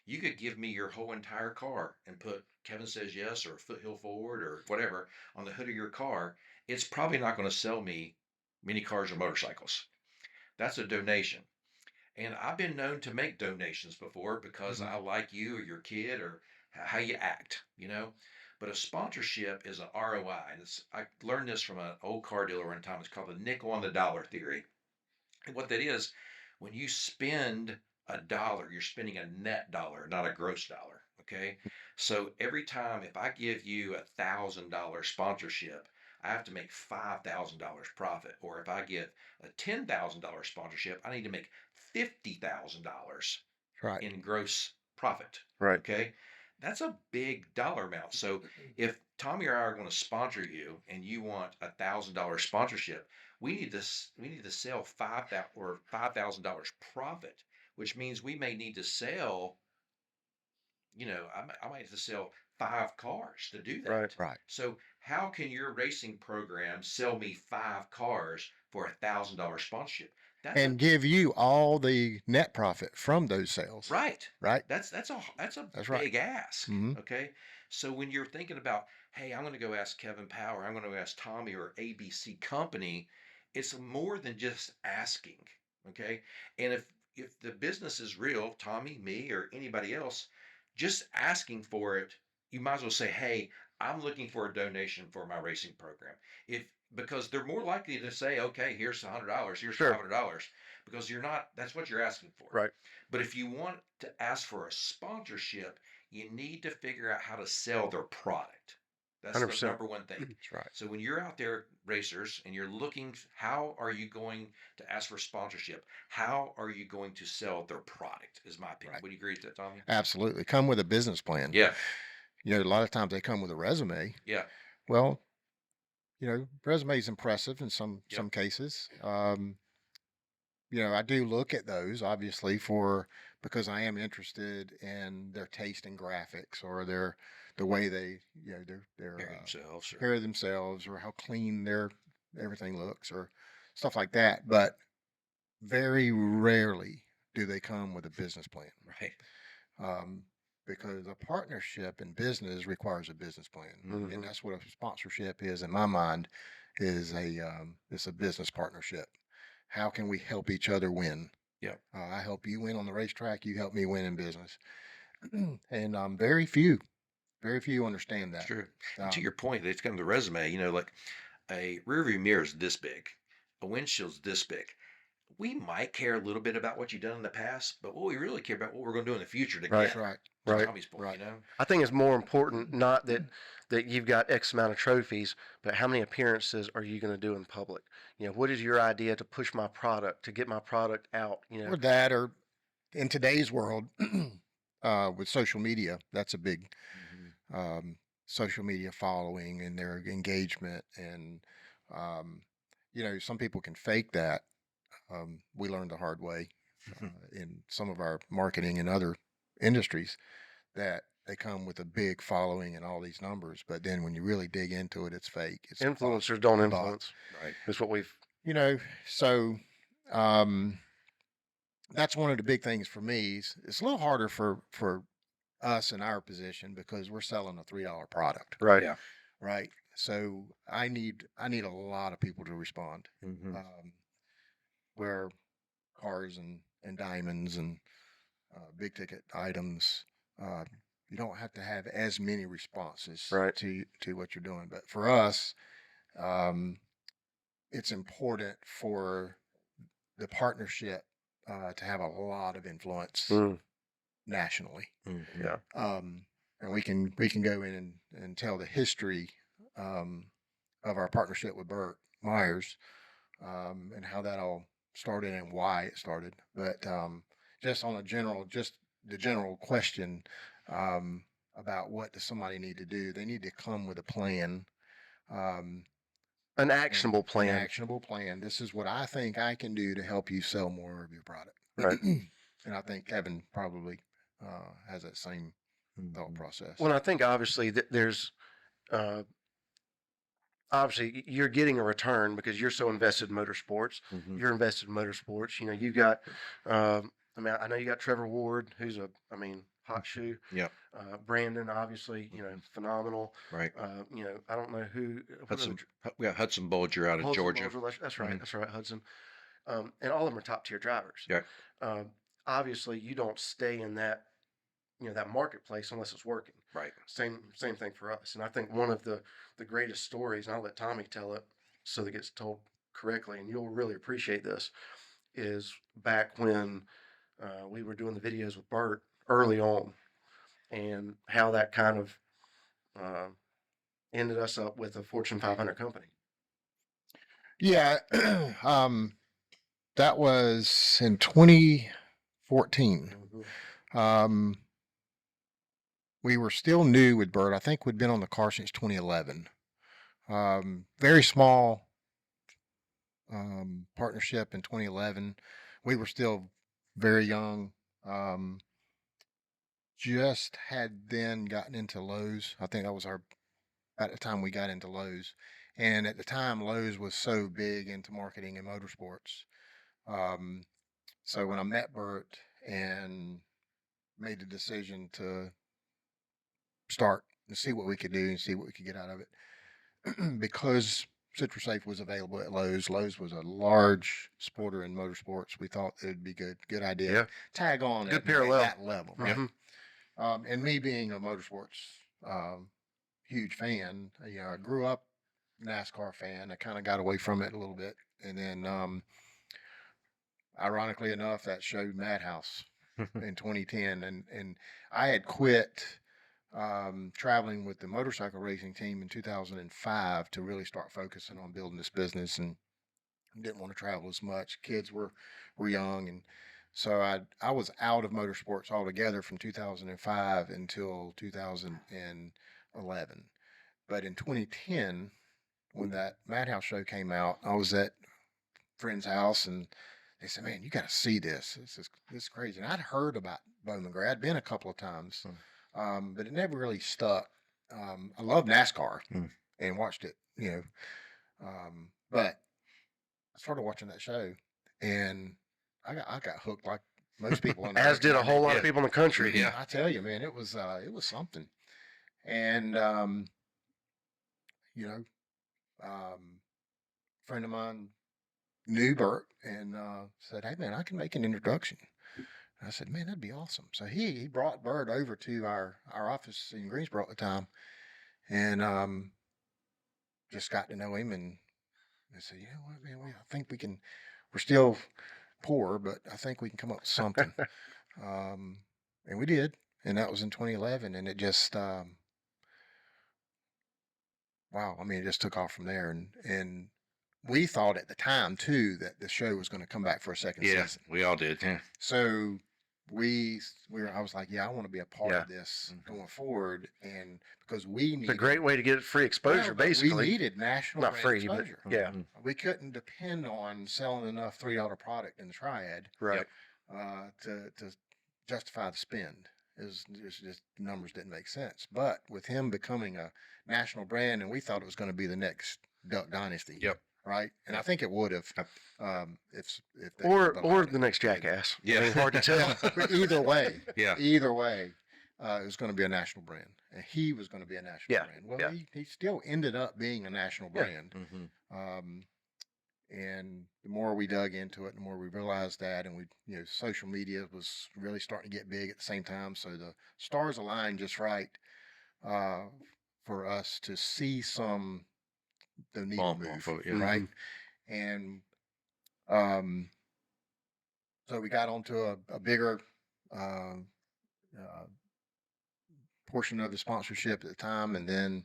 Speaker 2: You could give me your whole entire car and put Kevin Says Yes or Foothill Forward or whatever on the hood of your car. It's probably not going to sell me many cars or motorcycles. That's a donation. And I've been known to make donations before because
Speaker 3: Mhm.
Speaker 2: I like you or your kid or how you act, you know. But a sponsorship is an ROI. And I learned this from an old car dealer one time. It's called the nickel on the dollar theory. And what that is, when you spend $1, you're spending a net dollar, not a gross dollar. Okay. So every time, if I give you $1,000 sponsorship, I have to make $5,000 profit. Or if I get a $10,000 sponsorship, I need to make $50,000
Speaker 3: Right.
Speaker 2: in gross profit.
Speaker 1: Right.
Speaker 2: Okay. That's a big dollar amount. So if Tommy or I are going to sponsor you and you want $1,000 sponsorship, we need to sell $5,000 profit, which means we may need to sell, I might have to sell 5 cars to do
Speaker 1: Right.
Speaker 2: that.
Speaker 3: Right.
Speaker 2: So how can your racing program sell me 5 cars for $1,000 sponsorship? That's a
Speaker 3: And give you all the net profit from those sales.
Speaker 2: Right.
Speaker 3: Right.
Speaker 2: That's a
Speaker 3: That's right.
Speaker 2: big ask.
Speaker 3: Hmm.
Speaker 2: Okay. So when you're thinking about, hey, I'm going to go ask Kevin Power, I'm going to ask Tommy or ABC Company, it's more than just asking. Okay. And if the business is real, Tommy, me, or anybody else, just asking for it, you might as well say, hey, I'm looking for a donation for my racing program. If Because they're more likely to say, okay, here's $100, here's
Speaker 1: Sure.
Speaker 2: $500, because that's what you're asking for.
Speaker 1: Right.
Speaker 2: But if you want to ask for a sponsorship, you need to figure out how to sell their product. That's the
Speaker 1: 100%.
Speaker 2: number one thing.
Speaker 3: That's right.
Speaker 2: So when you're out there, racers, and you're looking, how are you going to ask for sponsorship? How are you going to sell their product? Is my opinion.
Speaker 3: Right.
Speaker 2: Would you agree with that, Tommy?
Speaker 3: Absolutely. Come with a business plan.
Speaker 2: Yeah.
Speaker 3: A lot of times they come with a resume.
Speaker 2: Yeah.
Speaker 3: Well, resume is impressive in some cases. I do look at those obviously because I am interested in their taste in graphics or the way they their
Speaker 2: Carry themselves.
Speaker 3: carry themselves or how clean their everything looks or stuff like that. But very rarely do they come with a business plan.
Speaker 2: Right.
Speaker 3: Um, because a partnership in business requires a business plan, and that's what a sponsorship is in my mind. Is it's a business partnership. How can we help each other win?
Speaker 2: Yeah.
Speaker 3: I help you win on the racetrack. You help me win in business. And very few understand
Speaker 2: It's
Speaker 3: that.
Speaker 2: true. And to
Speaker 3: Um,
Speaker 2: your point, it's kind of the resume, like a rear view mirror is this big, a windshield's this big. We might care a little bit about what you've done in the past, but what we really care about what we're going to do in the future
Speaker 1: Right.
Speaker 3: that's
Speaker 2: together.
Speaker 3: right.
Speaker 2: To
Speaker 1: Right.
Speaker 2: Tommy's point,
Speaker 3: Right.
Speaker 1: I think it's more important not that you've got X amount of trophies, but how many appearances are you going to do in public? What is your idea to push my product, to get my product out?
Speaker 3: Or that, or in today's world, with social media, that's a big um, social media following and their engagement. And, um, some people can fake that. We learned the hard way in some of our marketing and other industries that they come with a big following and all these numbers. But then when you really dig into it, it's fake. It's
Speaker 1: Influencers don't
Speaker 3: bot.
Speaker 1: influence.
Speaker 2: Right.
Speaker 1: That's what we've.
Speaker 3: So um, that's one of the big things for me. It's a little harder for us in our position because we're selling a $3 product,
Speaker 1: Right.
Speaker 2: Yeah.
Speaker 3: right? So I need a lot of people to respond.
Speaker 2: Mm-hmm.
Speaker 3: Where cars and diamonds and big ticket items, uh, you don't have to have as many responses
Speaker 1: Right.
Speaker 3: to what you're doing. But for us, um, it's important for the partnership to have a lot of influence nationally.
Speaker 2: Mm-hmm.
Speaker 1: Yeah.
Speaker 3: And we can go in and tell the history of our partnership with Burt Myers and how that all started and why it started. But just on the general question about what does somebody need to do, they need to come with a plan. Um,
Speaker 1: An actionable
Speaker 3: An
Speaker 1: plan.
Speaker 3: actionable plan. This is what I think I can do to help you sell more of your product.
Speaker 1: Right.
Speaker 3: And I think Kevin probably has that same thought process.
Speaker 1: Well, I think obviously there's obviously you're getting a return because you're so invested in motorsports.
Speaker 2: Mm-hmm.
Speaker 1: You're invested in motorsports. You got, I know you got Trevor Ward, who's hot shoe.
Speaker 2: Yeah.
Speaker 1: Brandon, obviously, phenomenal.
Speaker 2: Right.
Speaker 1: I don't know who.
Speaker 2: We got Hudson Bulger out of
Speaker 1: Hudson
Speaker 2: Georgia.
Speaker 1: Bulger, that's right. That's right, Hudson. And all of them are top tier drivers.
Speaker 2: Yeah.
Speaker 1: Obviously, you don't stay in that that marketplace unless it's working.
Speaker 2: Right.
Speaker 1: Same thing for us. And I think one of the greatest stories, and I'll let Tommy tell it so that it gets told correctly, and you'll really appreciate this, is back when we were doing the videos with Bert early on, and how that kind of ended us up with a Fortune 500 company.
Speaker 3: Yeah, that was in 2014. We were still new with Bert. I think we'd been on the car since 2011. Very small partnership in 2011. We were still very young. Just had then gotten into Lowe's. I think that was at the time we got into Lowe's. And at the time, Lowe's was so big into marketing and motorsports. So when I met Bert and made the decision to start and see what we could do and see what we could get out of it, because Citrusafe was available at Lowe's. Lowe's was a large supporter in motorsports. We thought it'd be good idea.
Speaker 1: Yeah.
Speaker 3: Tag on
Speaker 1: Good
Speaker 3: at
Speaker 1: parallel.
Speaker 3: that level, right? And me being a motorsports huge fan, I grew up NASCAR fan. I kind of got away from it a little bit, and then ironically enough, that showed Madhouse in 2010, and I had quit traveling with the motorcycle racing team in 2005 to really start focusing on building this business, and didn't want to travel as much. Kids were young, and so I was out of motorsports altogether from 2005 until 2011. But in 2010, when that Madhouse show came out, I was at a friend's house and they said, "Man, you got to see this. This is crazy." And I'd heard about Bowman Gray. I'd been a couple of times, but it never really stuck. I love NASCAR and watched it, but I started watching that show and I got hooked like most people.
Speaker 1: As did a whole lot of people in the country.
Speaker 2: Yeah.
Speaker 3: I tell you, man, it was something. And you know, friend of mine knew Bert and said, "Hey, man, I can make an introduction." And I said, "Man, that'd be awesome." So he brought Bert over to our office in Greensboro at the time, and just got to know him. And I said, "You know what, man? I think we can. We're still poor, but I think we can come up with something." And we did, and that was in 2011, and it just wow. I mean, it just took off from there, and we thought at the time too that the show was going to come back for a second
Speaker 2: Yeah,
Speaker 3: season.
Speaker 2: we all did. Yeah.
Speaker 3: So I was like, yeah, I want to be a part of this going forward, and because we
Speaker 1: It's
Speaker 3: needed
Speaker 1: a great way to get free exposure,
Speaker 3: but
Speaker 1: basically.
Speaker 3: we needed national
Speaker 1: Not
Speaker 3: brand
Speaker 1: free, but
Speaker 3: exposure.
Speaker 1: yeah,
Speaker 3: We couldn't depend on selling enough $3 product in the Triad
Speaker 1: right.
Speaker 3: to justify the spend. It's just numbers didn't make sense. But with him becoming a national brand, and we thought it was going to be the next Duck Dynasty.
Speaker 2: Yep.
Speaker 3: Right, and I think it would have, if they
Speaker 1: Or
Speaker 3: allowed it.
Speaker 1: the next Jackass.
Speaker 2: Yeah.
Speaker 1: I mean, hard to tell.
Speaker 3: But either way,
Speaker 2: Yeah.
Speaker 3: it was going to be a national brand, and he was going to be a national
Speaker 1: Yeah,
Speaker 3: brand. Well,
Speaker 1: yeah.
Speaker 3: he still ended up being a national
Speaker 1: Yeah.
Speaker 3: brand.
Speaker 2: Mm-hmm.
Speaker 3: And the more we dug into it, the more we realized that, and social media was really starting to get big at the same time. So the stars aligned just right for us to see the needle move, right? And so we got onto a bigger portion of the sponsorship at the time, and then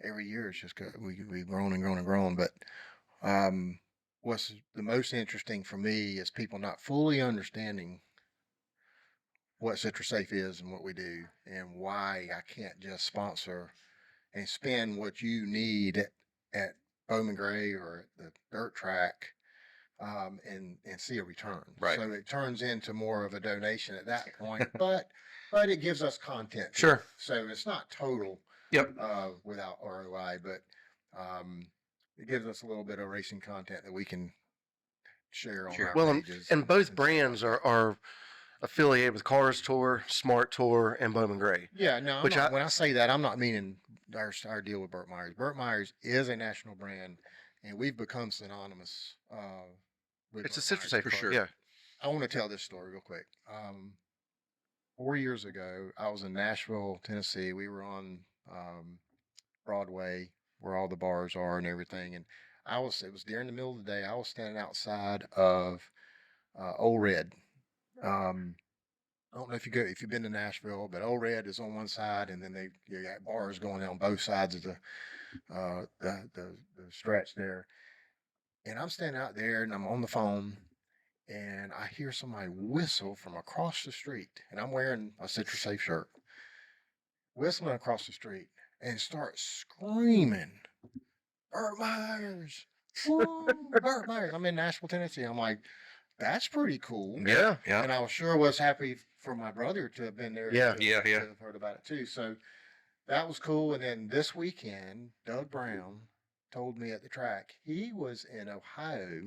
Speaker 3: every year it's just we've grown and grown and grown. But what's the most interesting for me is people not fully understanding what Citrusafe is and what we do, and why I can't just sponsor and spend what you need at Bowman Gray or at the dirt track and see a return.
Speaker 2: Right.
Speaker 3: So it turns into more of a donation at that point, but it gives us content.
Speaker 1: Sure.
Speaker 3: So it's not total
Speaker 2: Yep.
Speaker 3: without ROI, but it gives us a little bit of racing content that we can share on our
Speaker 1: Well,
Speaker 3: pages.
Speaker 1: and both brands are affiliated with Cars Tour, Smart Tour, and Bowman Gray.
Speaker 3: Yeah, no,
Speaker 1: Which
Speaker 3: when I say that, I'm not meaning our deal with Burt Myers. Burt Myers is a national brand, and we've become synonymous with
Speaker 1: It's a
Speaker 3: Burt Myers.
Speaker 1: Citrusafe
Speaker 2: for
Speaker 1: car,
Speaker 2: sure.
Speaker 1: Yeah.
Speaker 3: I want to tell this story real quick. 4 years ago, I was in Nashville, Tennessee. We were on Broadway, where all the bars are and everything, and it was during the middle of the day. I was standing outside of Old Red. I don't know if you've been to Nashville, but Old Red is on one side, and then you got bars going on both sides of the stretch there. And I'm standing out there, and I'm on the phone, and I hear somebody whistle from across the street, and I'm wearing a Citrusafe shirt, whistling across the street, and start screaming, "Burt Myers! Woo, Burt Myers!" I'm in Nashville, Tennessee. I'm like, that's pretty cool.
Speaker 1: Yeah.
Speaker 2: Yeah.
Speaker 3: And I sure was happy for my brother to have been there.
Speaker 1: Yeah.
Speaker 3: To have heard about it too. So that was cool. And then this weekend, Doug Brown told me at the track, he was in Ohio,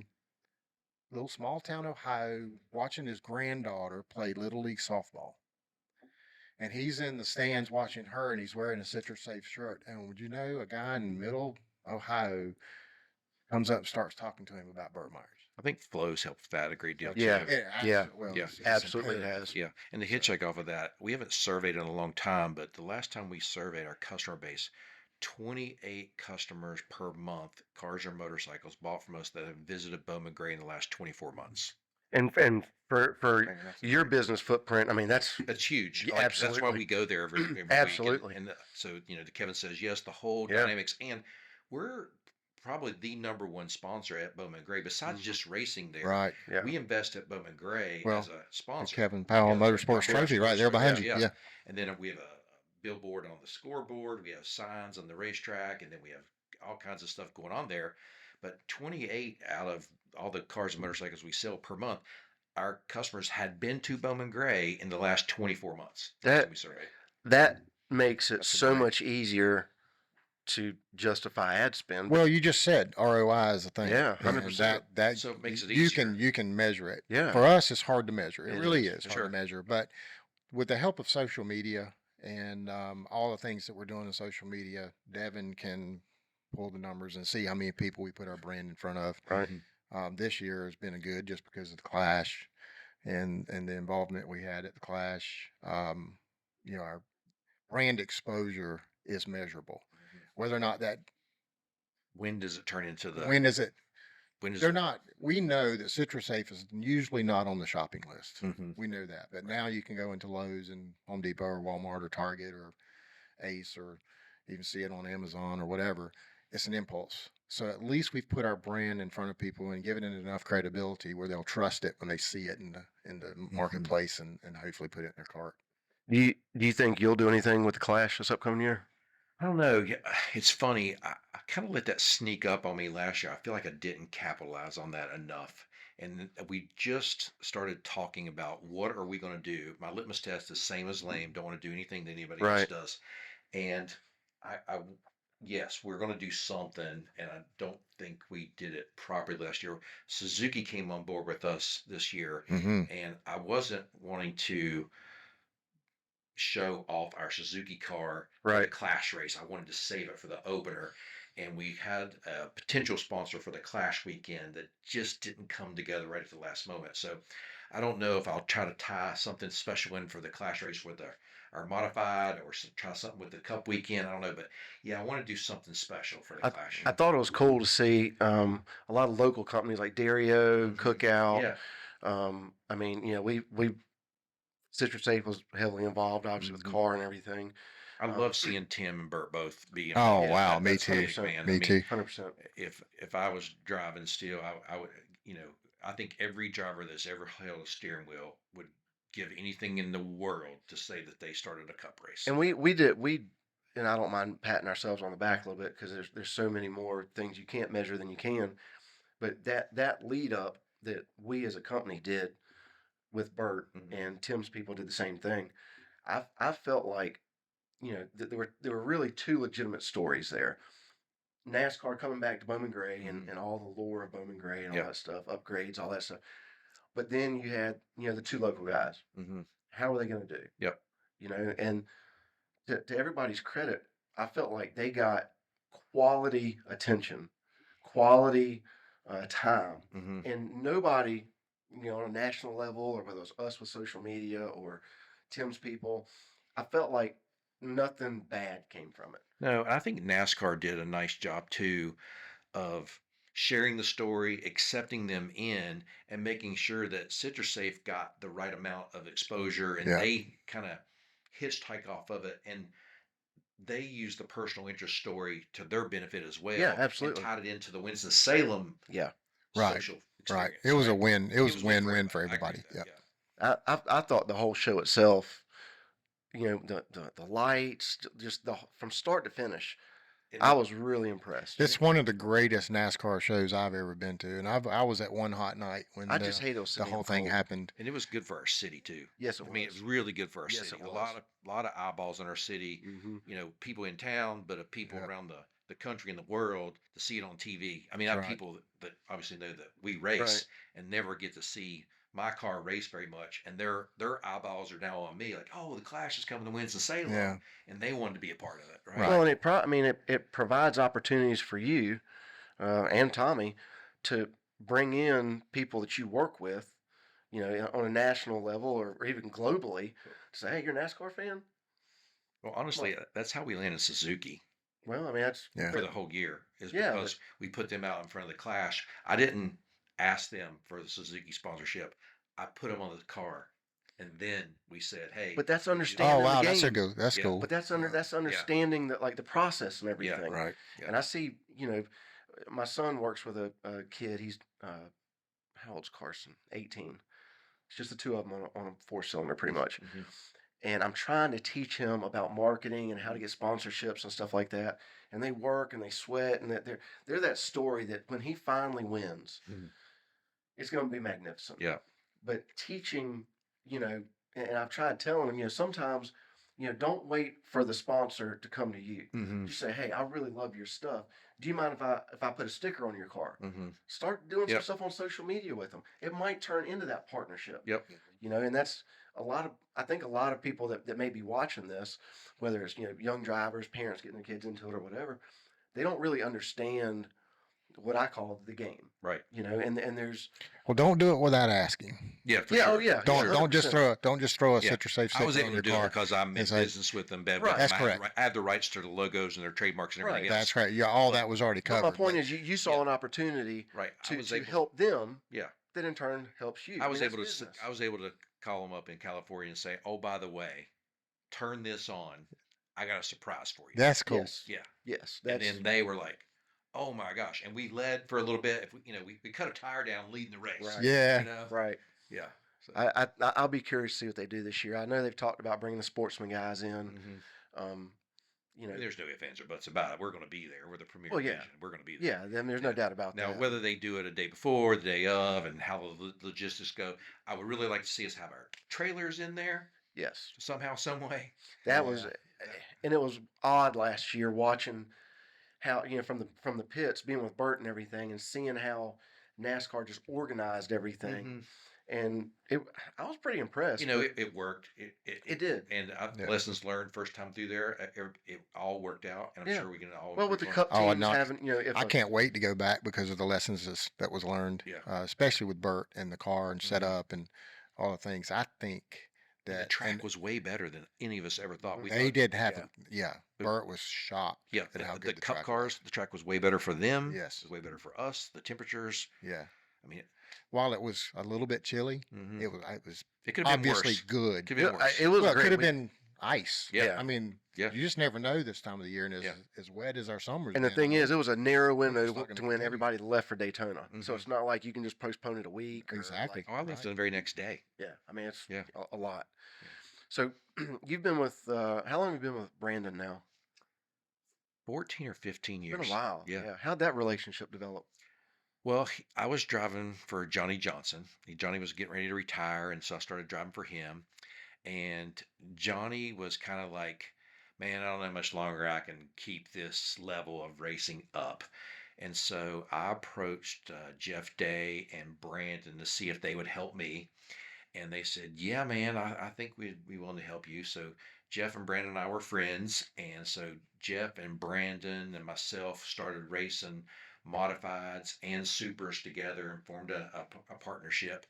Speaker 3: little small town Ohio, watching his granddaughter play Little League softball. And he's in the stands watching her, and he's wearing a Citrusafe shirt. And would you know, a guy in middle Ohio comes up and starts talking to him about Burt Myers.
Speaker 2: I think flows helped with that a great deal.
Speaker 1: Yeah.
Speaker 2: Too.
Speaker 3: It's
Speaker 1: Absolutely it
Speaker 3: imperative.
Speaker 1: has.
Speaker 2: Yeah. And the hitchhike off of that, we haven't surveyed in a long time, but the last time we surveyed our customer base, 28 customers per month, cars or motorcycles, bought from us that have visited Bowman Gray in the last 24 months.
Speaker 1: And for
Speaker 3: Man, that's-
Speaker 1: your business footprint, I mean, that's
Speaker 2: That's huge.
Speaker 1: Yeah,
Speaker 2: That's why
Speaker 1: absolutely.
Speaker 2: we go there every week.
Speaker 1: Absolutely.
Speaker 2: And so, Kevin says, yes, the whole
Speaker 1: Yeah.
Speaker 2: dynamics. And we're probably the number one sponsor at Bowman Gray, besides just racing there.
Speaker 3: Right.
Speaker 1: yeah.
Speaker 2: We invest at Bowman Gray
Speaker 3: Well,
Speaker 2: as a sponsor.
Speaker 3: Kevin Powell
Speaker 2: Yeah,
Speaker 3: Motorsports
Speaker 2: Kevin
Speaker 3: Trophy right there
Speaker 2: Motorsports,
Speaker 3: behind you.
Speaker 2: yeah.
Speaker 3: Yeah.
Speaker 2: And then we have a billboard on the scoreboard. We have signs on the racetrack, and then we have all kinds of stuff going on there. But 28 out of all the cars and motorcycles we sell per month, our customers had been to Bowman Gray in the last 24 months.
Speaker 1: That
Speaker 2: We surveyed.
Speaker 1: that makes it
Speaker 2: That's
Speaker 1: so
Speaker 2: great.
Speaker 1: much easier to justify ad spend.
Speaker 3: Well, you just said ROI is a thing.
Speaker 1: Yeah,
Speaker 3: and
Speaker 1: 100%.
Speaker 3: that
Speaker 2: So it makes it
Speaker 3: you
Speaker 2: easier.
Speaker 3: can measure it.
Speaker 1: Yeah.
Speaker 3: For us, it's hard to measure. It
Speaker 1: It
Speaker 3: really
Speaker 1: is.
Speaker 3: is hard
Speaker 2: Sure.
Speaker 3: to measure. But with the help of social media and all the things that we're doing in social media, Devin can pull the numbers and see how many people we put our brand in front of.
Speaker 1: Right.
Speaker 3: This year has been a good just because of the Clash and the involvement we had at the Clash. Our brand exposure is measurable. Whether or not that
Speaker 2: When does it turn into the?
Speaker 3: when is it
Speaker 2: When does
Speaker 3: they're
Speaker 2: it?
Speaker 3: not. We know that Citrusafe is usually not on the shopping list.
Speaker 2: Mhm.
Speaker 3: We know that, but now you can go into Lowe's and Home Depot or Walmart or Target or Ace or even see it on Amazon or whatever. It's an impulse. So at least we've put our brand in front of people and given it enough credibility where they'll trust it when they see it in the marketplace and hopefully put it in their cart.
Speaker 1: Do you think you'll do anything with the Clash this upcoming year?
Speaker 2: I don't know. Yeah, it's funny. I kind of let that sneak up on me last year. I feel like I didn't capitalize on that enough. And we just started talking about what are we going to do. My litmus test is same as lame. Don't want to do anything that anybody else
Speaker 1: Right.
Speaker 2: does. And yes, we're going to do something. And I don't think we did it properly last year. Suzuki came on board with us this year,
Speaker 3: Mm-hmm.
Speaker 2: and I wasn't wanting to show off our Suzuki car for the
Speaker 1: Right.
Speaker 2: Clash race. I wanted to save it for the opener. And we had a potential sponsor for the Clash weekend that just didn't come together right at the last moment. So I don't know if I'll try to tie something special in for the Clash race with our modified or try something with the Cup weekend. I don't know. But yeah, I want to do something special for the Clash.
Speaker 1: I thought it was cool to see a lot of local companies like Dario,
Speaker 2: Mhm.
Speaker 1: Cookout.
Speaker 2: Yeah.
Speaker 1: I mean, we Citrusafe was heavily involved, obviously, with the
Speaker 2: Mhm.
Speaker 1: car and everything.
Speaker 2: I love seeing Tim and Bert both be
Speaker 3: Oh,
Speaker 2: involved.
Speaker 3: wow, me
Speaker 2: That's a
Speaker 3: too.
Speaker 2: big fan.
Speaker 3: Me too.
Speaker 1: 100%.
Speaker 2: If I was driving still, I would, I think every driver that's ever held a steering wheel would give anything in the world to say that they started a cup race.
Speaker 1: And and I don't mind patting ourselves on the back a little bit because there's so many more things you can't measure than you can. But that lead up that we as a company did with Bert
Speaker 2: Mhm.
Speaker 1: and Tim's people did the same thing. I felt like there were really two legitimate stories there. NASCAR coming back to Bowman Gray and all the lore of Bowman Gray and all
Speaker 2: Yeah.
Speaker 1: that stuff, upgrades, all that stuff. But then you had the two local guys.
Speaker 2: Hmm.
Speaker 1: How are they going to do?
Speaker 2: Yep.
Speaker 1: And to everybody's credit, I felt like they got quality attention, quality time,
Speaker 2: Hmm.
Speaker 1: and nobody, on a national level or whether it was us with social media or Tim's people, I felt like nothing bad came from it.
Speaker 2: No, I think NASCAR did a nice job too of sharing the story, accepting them in, and making sure that Citrusafe got the right amount of exposure, and
Speaker 3: Yeah.
Speaker 2: they kind of hitchhike off of it, and they used the personal interest story to their benefit as well.
Speaker 1: Yeah, absolutely.
Speaker 2: And tied it into the Winston-Salem
Speaker 1: Yeah,
Speaker 3: Right.
Speaker 2: social
Speaker 3: Right.
Speaker 2: experience.
Speaker 3: It was a
Speaker 2: right?
Speaker 3: win. It was
Speaker 2: a win
Speaker 3: win-win for
Speaker 2: I agree
Speaker 3: everybody.
Speaker 2: with that,
Speaker 3: Yeah.
Speaker 1: I thought the whole show itself, the lights, just from start to finish,
Speaker 2: And
Speaker 1: I was really impressed.
Speaker 3: It's one of the greatest NASCAR shows I've ever been to, and I was at one hot night when
Speaker 1: I just hate it was so
Speaker 3: the whole
Speaker 1: damn
Speaker 3: thing
Speaker 1: cold.
Speaker 3: happened.
Speaker 2: and it was good for our city too.
Speaker 1: Yes, it
Speaker 2: I mean, it
Speaker 1: was.
Speaker 2: was really good for our
Speaker 1: Yes,
Speaker 2: city.
Speaker 1: it
Speaker 2: A
Speaker 1: was.
Speaker 2: lot of eyeballs in our city.
Speaker 1: Mm-hmm.
Speaker 2: People in town, but of people
Speaker 3: Yeah.
Speaker 2: around the country and the world to see it on TV. I mean, I
Speaker 3: That's
Speaker 2: have
Speaker 3: right.
Speaker 2: people that obviously know that we race
Speaker 1: Right.
Speaker 2: and never get to see my car race very much, and their eyeballs are now on me, like, oh, the Clash is coming to Winston-Salem,
Speaker 3: Yeah.
Speaker 2: and they wanted to be a part of it, right?
Speaker 3: Right.
Speaker 1: Well, and it provides opportunities for you and Tommy to bring in people that you work with, on a national level or even globally, to say, hey, you're a NASCAR fan?
Speaker 2: Well, honestly, that's how we landed Suzuki
Speaker 1: Well, I mean, that's
Speaker 3: Yeah.
Speaker 2: for the whole year, is
Speaker 1: Yeah,
Speaker 2: because we put them out in front of the Clash. I didn't ask them for the Suzuki sponsorship. I put them on the car, and then we said, "Hey."
Speaker 1: but that's
Speaker 3: Oh
Speaker 1: understanding
Speaker 3: wow,
Speaker 1: the
Speaker 3: that's a
Speaker 1: game.
Speaker 3: good. That's
Speaker 2: Yeah.
Speaker 3: cool.
Speaker 1: But that's
Speaker 3: Yeah.
Speaker 1: understanding that, like, the process and everything.
Speaker 3: Right.
Speaker 2: Yeah.
Speaker 1: And I see, my son works with a kid. He's how old's Carson? 18. It's just the two of them on a four cylinder, pretty much.
Speaker 2: Mhm.
Speaker 1: and I'm trying to teach him about marketing and how to get sponsorships and stuff like that. And they work and they sweat, and that they're that story that when he finally wins,
Speaker 2: Mhm.
Speaker 1: it's going to be magnificent.
Speaker 2: Yeah.
Speaker 1: But teaching, and I've tried telling him, sometimes, don't wait for the sponsor to come to you.
Speaker 2: Mm-hmm.
Speaker 1: Just say, hey, I really love your stuff. Do you mind if I put a sticker on your car?
Speaker 2: Mm-hmm.
Speaker 1: Start doing some
Speaker 2: Yep.
Speaker 1: stuff on social media with them. It might turn into that partnership.
Speaker 2: Yep.
Speaker 1: And that's I think a lot of people that may be watching this, whether it's, young drivers, parents getting their kids into it or whatever, they don't really understand what I call the game.
Speaker 2: Right.
Speaker 1: And there's
Speaker 3: Well, don't do it without asking.
Speaker 2: Yeah. For
Speaker 1: yeah,
Speaker 2: sure.
Speaker 1: oh yeah,
Speaker 3: Don't
Speaker 1: sure,
Speaker 3: don't just
Speaker 1: 100%.
Speaker 3: throw a
Speaker 2: Yeah.
Speaker 3: Citrusafe
Speaker 2: I was
Speaker 3: sticker
Speaker 2: able
Speaker 3: on
Speaker 2: to
Speaker 3: your
Speaker 2: do it
Speaker 3: car.
Speaker 2: because I'm in
Speaker 3: and say,
Speaker 2: business with them, bed
Speaker 1: Right.
Speaker 2: with them.
Speaker 3: That's
Speaker 2: I have
Speaker 3: correct.
Speaker 2: I have the rights to the logos and their trademarks and everything
Speaker 1: Right.
Speaker 2: else.
Speaker 3: That's right. Yeah, all that was already
Speaker 1: But
Speaker 3: covered.
Speaker 1: my point
Speaker 3: but
Speaker 1: is, you saw
Speaker 2: Yeah.
Speaker 1: an opportunity
Speaker 2: Right. I
Speaker 1: to
Speaker 2: was
Speaker 1: to
Speaker 2: able.
Speaker 1: help them.
Speaker 2: Yeah.
Speaker 1: That in turn helps you.
Speaker 2: I was
Speaker 1: mean,
Speaker 2: able
Speaker 1: that's
Speaker 2: to.
Speaker 1: business.
Speaker 2: I was able to call them up in California and say, "Oh, by the way, turn this on. I got a surprise for you."
Speaker 3: that's cool.
Speaker 1: Yes.
Speaker 2: Yeah.
Speaker 1: Yes.
Speaker 2: And
Speaker 1: That's
Speaker 2: then they were like, "Oh my gosh!" And we led for a little bit. If we cut a tire down leading the race.
Speaker 1: Right.
Speaker 3: Yeah.
Speaker 2: You know.
Speaker 1: right.
Speaker 2: Yeah. So.
Speaker 1: I'll be curious to see what they do this year. I know they've talked about bringing the sportsman guys in.
Speaker 2: Mm-hmm.
Speaker 1: Um,
Speaker 2: There's no ifs, ands, or buts about it. We're going to be there. We're the premier
Speaker 1: Well, yeah.
Speaker 2: division. We're going to be there.
Speaker 1: yeah. Then there's no doubt about
Speaker 2: Now,
Speaker 1: that.
Speaker 2: whether they do it a day before, the day of, and how the logistics go, I would really like to see us have our trailers in there
Speaker 1: Yes.
Speaker 2: somehow, some way.
Speaker 1: That was,
Speaker 3: Yeah.
Speaker 1: and it was odd last year watching how from the pits, being with Bert and everything, and seeing how NASCAR just organized everything.
Speaker 2: Mm-hmm.
Speaker 1: And I was pretty impressed.
Speaker 2: It worked.
Speaker 1: It did.
Speaker 2: And
Speaker 3: Yeah.
Speaker 2: lessons learned first time through there. It all worked out, and I'm
Speaker 1: Yeah.
Speaker 2: sure we can all.
Speaker 1: Well, with the
Speaker 2: improve on
Speaker 1: Cup
Speaker 3: Oh,
Speaker 1: teams
Speaker 3: no,
Speaker 1: having, if
Speaker 3: I can't wait to go back because of the lessons that was learned,
Speaker 2: Yeah.
Speaker 3: especially with Bert and the car and
Speaker 2: Mhm.
Speaker 3: setup and all the things. I think
Speaker 2: the
Speaker 3: that
Speaker 2: track was way better than any of us ever thought. We
Speaker 3: they
Speaker 2: thought,
Speaker 3: didn't have
Speaker 2: yeah.
Speaker 3: to. Yeah, Bert was shocked
Speaker 2: Yeah,
Speaker 3: at how
Speaker 2: the
Speaker 3: good the
Speaker 2: Cup
Speaker 3: track
Speaker 2: cars, the track was way better for them.
Speaker 3: Yes.
Speaker 2: It was way better for us. The temperatures.
Speaker 3: was. Yeah.
Speaker 2: I mean,
Speaker 3: While it was a little bit chilly,
Speaker 2: mhm.
Speaker 3: it was
Speaker 2: It could have been
Speaker 3: obviously
Speaker 2: worse.
Speaker 3: good.
Speaker 2: Could have been worse.
Speaker 1: it was
Speaker 3: Well, it
Speaker 1: great.
Speaker 3: could have
Speaker 1: We-
Speaker 3: been ice.
Speaker 2: Yeah.
Speaker 3: I mean,
Speaker 2: Yeah.
Speaker 3: you just never know this time of the year, and
Speaker 2: Yeah.
Speaker 3: as wet as our summers.
Speaker 1: And the thing is, it was a narrow window
Speaker 3: it's not gonna
Speaker 1: to when
Speaker 3: continue.
Speaker 1: everybody left for Daytona. So
Speaker 2: Mhm.
Speaker 1: it's not like you can just postpone it a week. Or
Speaker 3: Exactly.
Speaker 1: like-
Speaker 2: Oh, I left
Speaker 3: Right.
Speaker 2: the very next day.
Speaker 1: yeah, I mean it's
Speaker 2: Yeah.
Speaker 1: a lot.
Speaker 2: Yeah.
Speaker 1: So you've been with how long have you been with Brandon now?
Speaker 2: 14 or 15
Speaker 1: It's
Speaker 2: years.
Speaker 1: been a while.
Speaker 2: Yeah.
Speaker 1: How'd that relationship develop?
Speaker 2: Well, I was driving for Johnny Johnson. Johnny was getting ready to retire, and so I started driving for him. And Johnny was kind of like, man, I don't know how much longer I can keep this level of racing up. And so I approached Jeff Day and Brandon to see if they would help me. And they said, yeah, man, I think we'd be willing to help you. So Jeff and Brandon and I were friends. And so Jeff and Brandon and myself started racing modifieds and supers together and formed a partnership.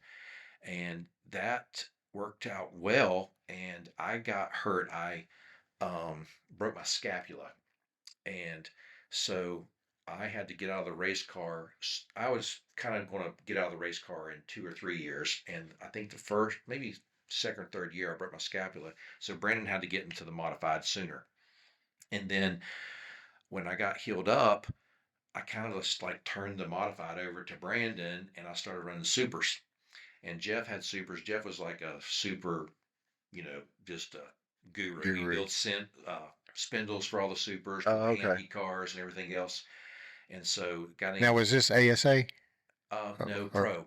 Speaker 2: And that worked out well. And I got hurt. I broke my scapula. And so I had to get out of the race car. I was kind of going to get out of the race car in 2 or 3 years. And I think the first, maybe second or third year, I broke my scapula. So Brandon had to get into the modified sooner. And then when I got healed up, I kind of just like turned the modified over to Brandon and I started running supers. And Jeff had supers. Jeff was like a super, just a guru. He
Speaker 3: Guru.
Speaker 2: built spindles for all the supers,
Speaker 1: Oh,
Speaker 2: for
Speaker 1: okay.
Speaker 2: Yankee cars and everything else. And so got named,
Speaker 3: Now, was this ASA?
Speaker 2: no,
Speaker 3: or-
Speaker 2: pro,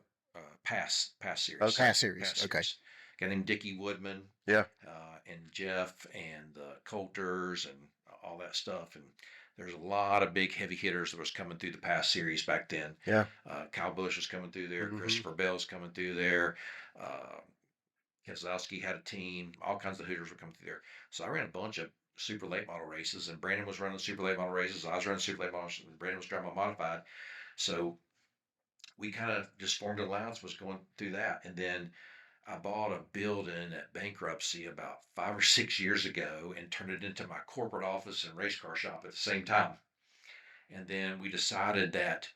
Speaker 2: pass series.
Speaker 1: Okay.
Speaker 3: Pass series. Okay.
Speaker 2: Guy named Dickie Woodman.
Speaker 1: Yeah.
Speaker 2: And Jeff and Coulters and all that stuff. And there's a lot of big heavy hitters that was coming through the pass series back then.
Speaker 1: Yeah.
Speaker 2: Kyle Busch was coming through there.
Speaker 1: Mhm.
Speaker 2: Christopher Bell's coming through there. Keselowski had a team. All kinds of hooters were coming through there. So I ran a bunch of super late model races, and Brandon was running super late model races. I was running super late models, and Brandon was driving my modified. So we kind of just formed an alliance, was going through that. And then I bought a building at bankruptcy about 5 or 6 years ago and turned it into my corporate office and race car shop at the same time. And then we decided that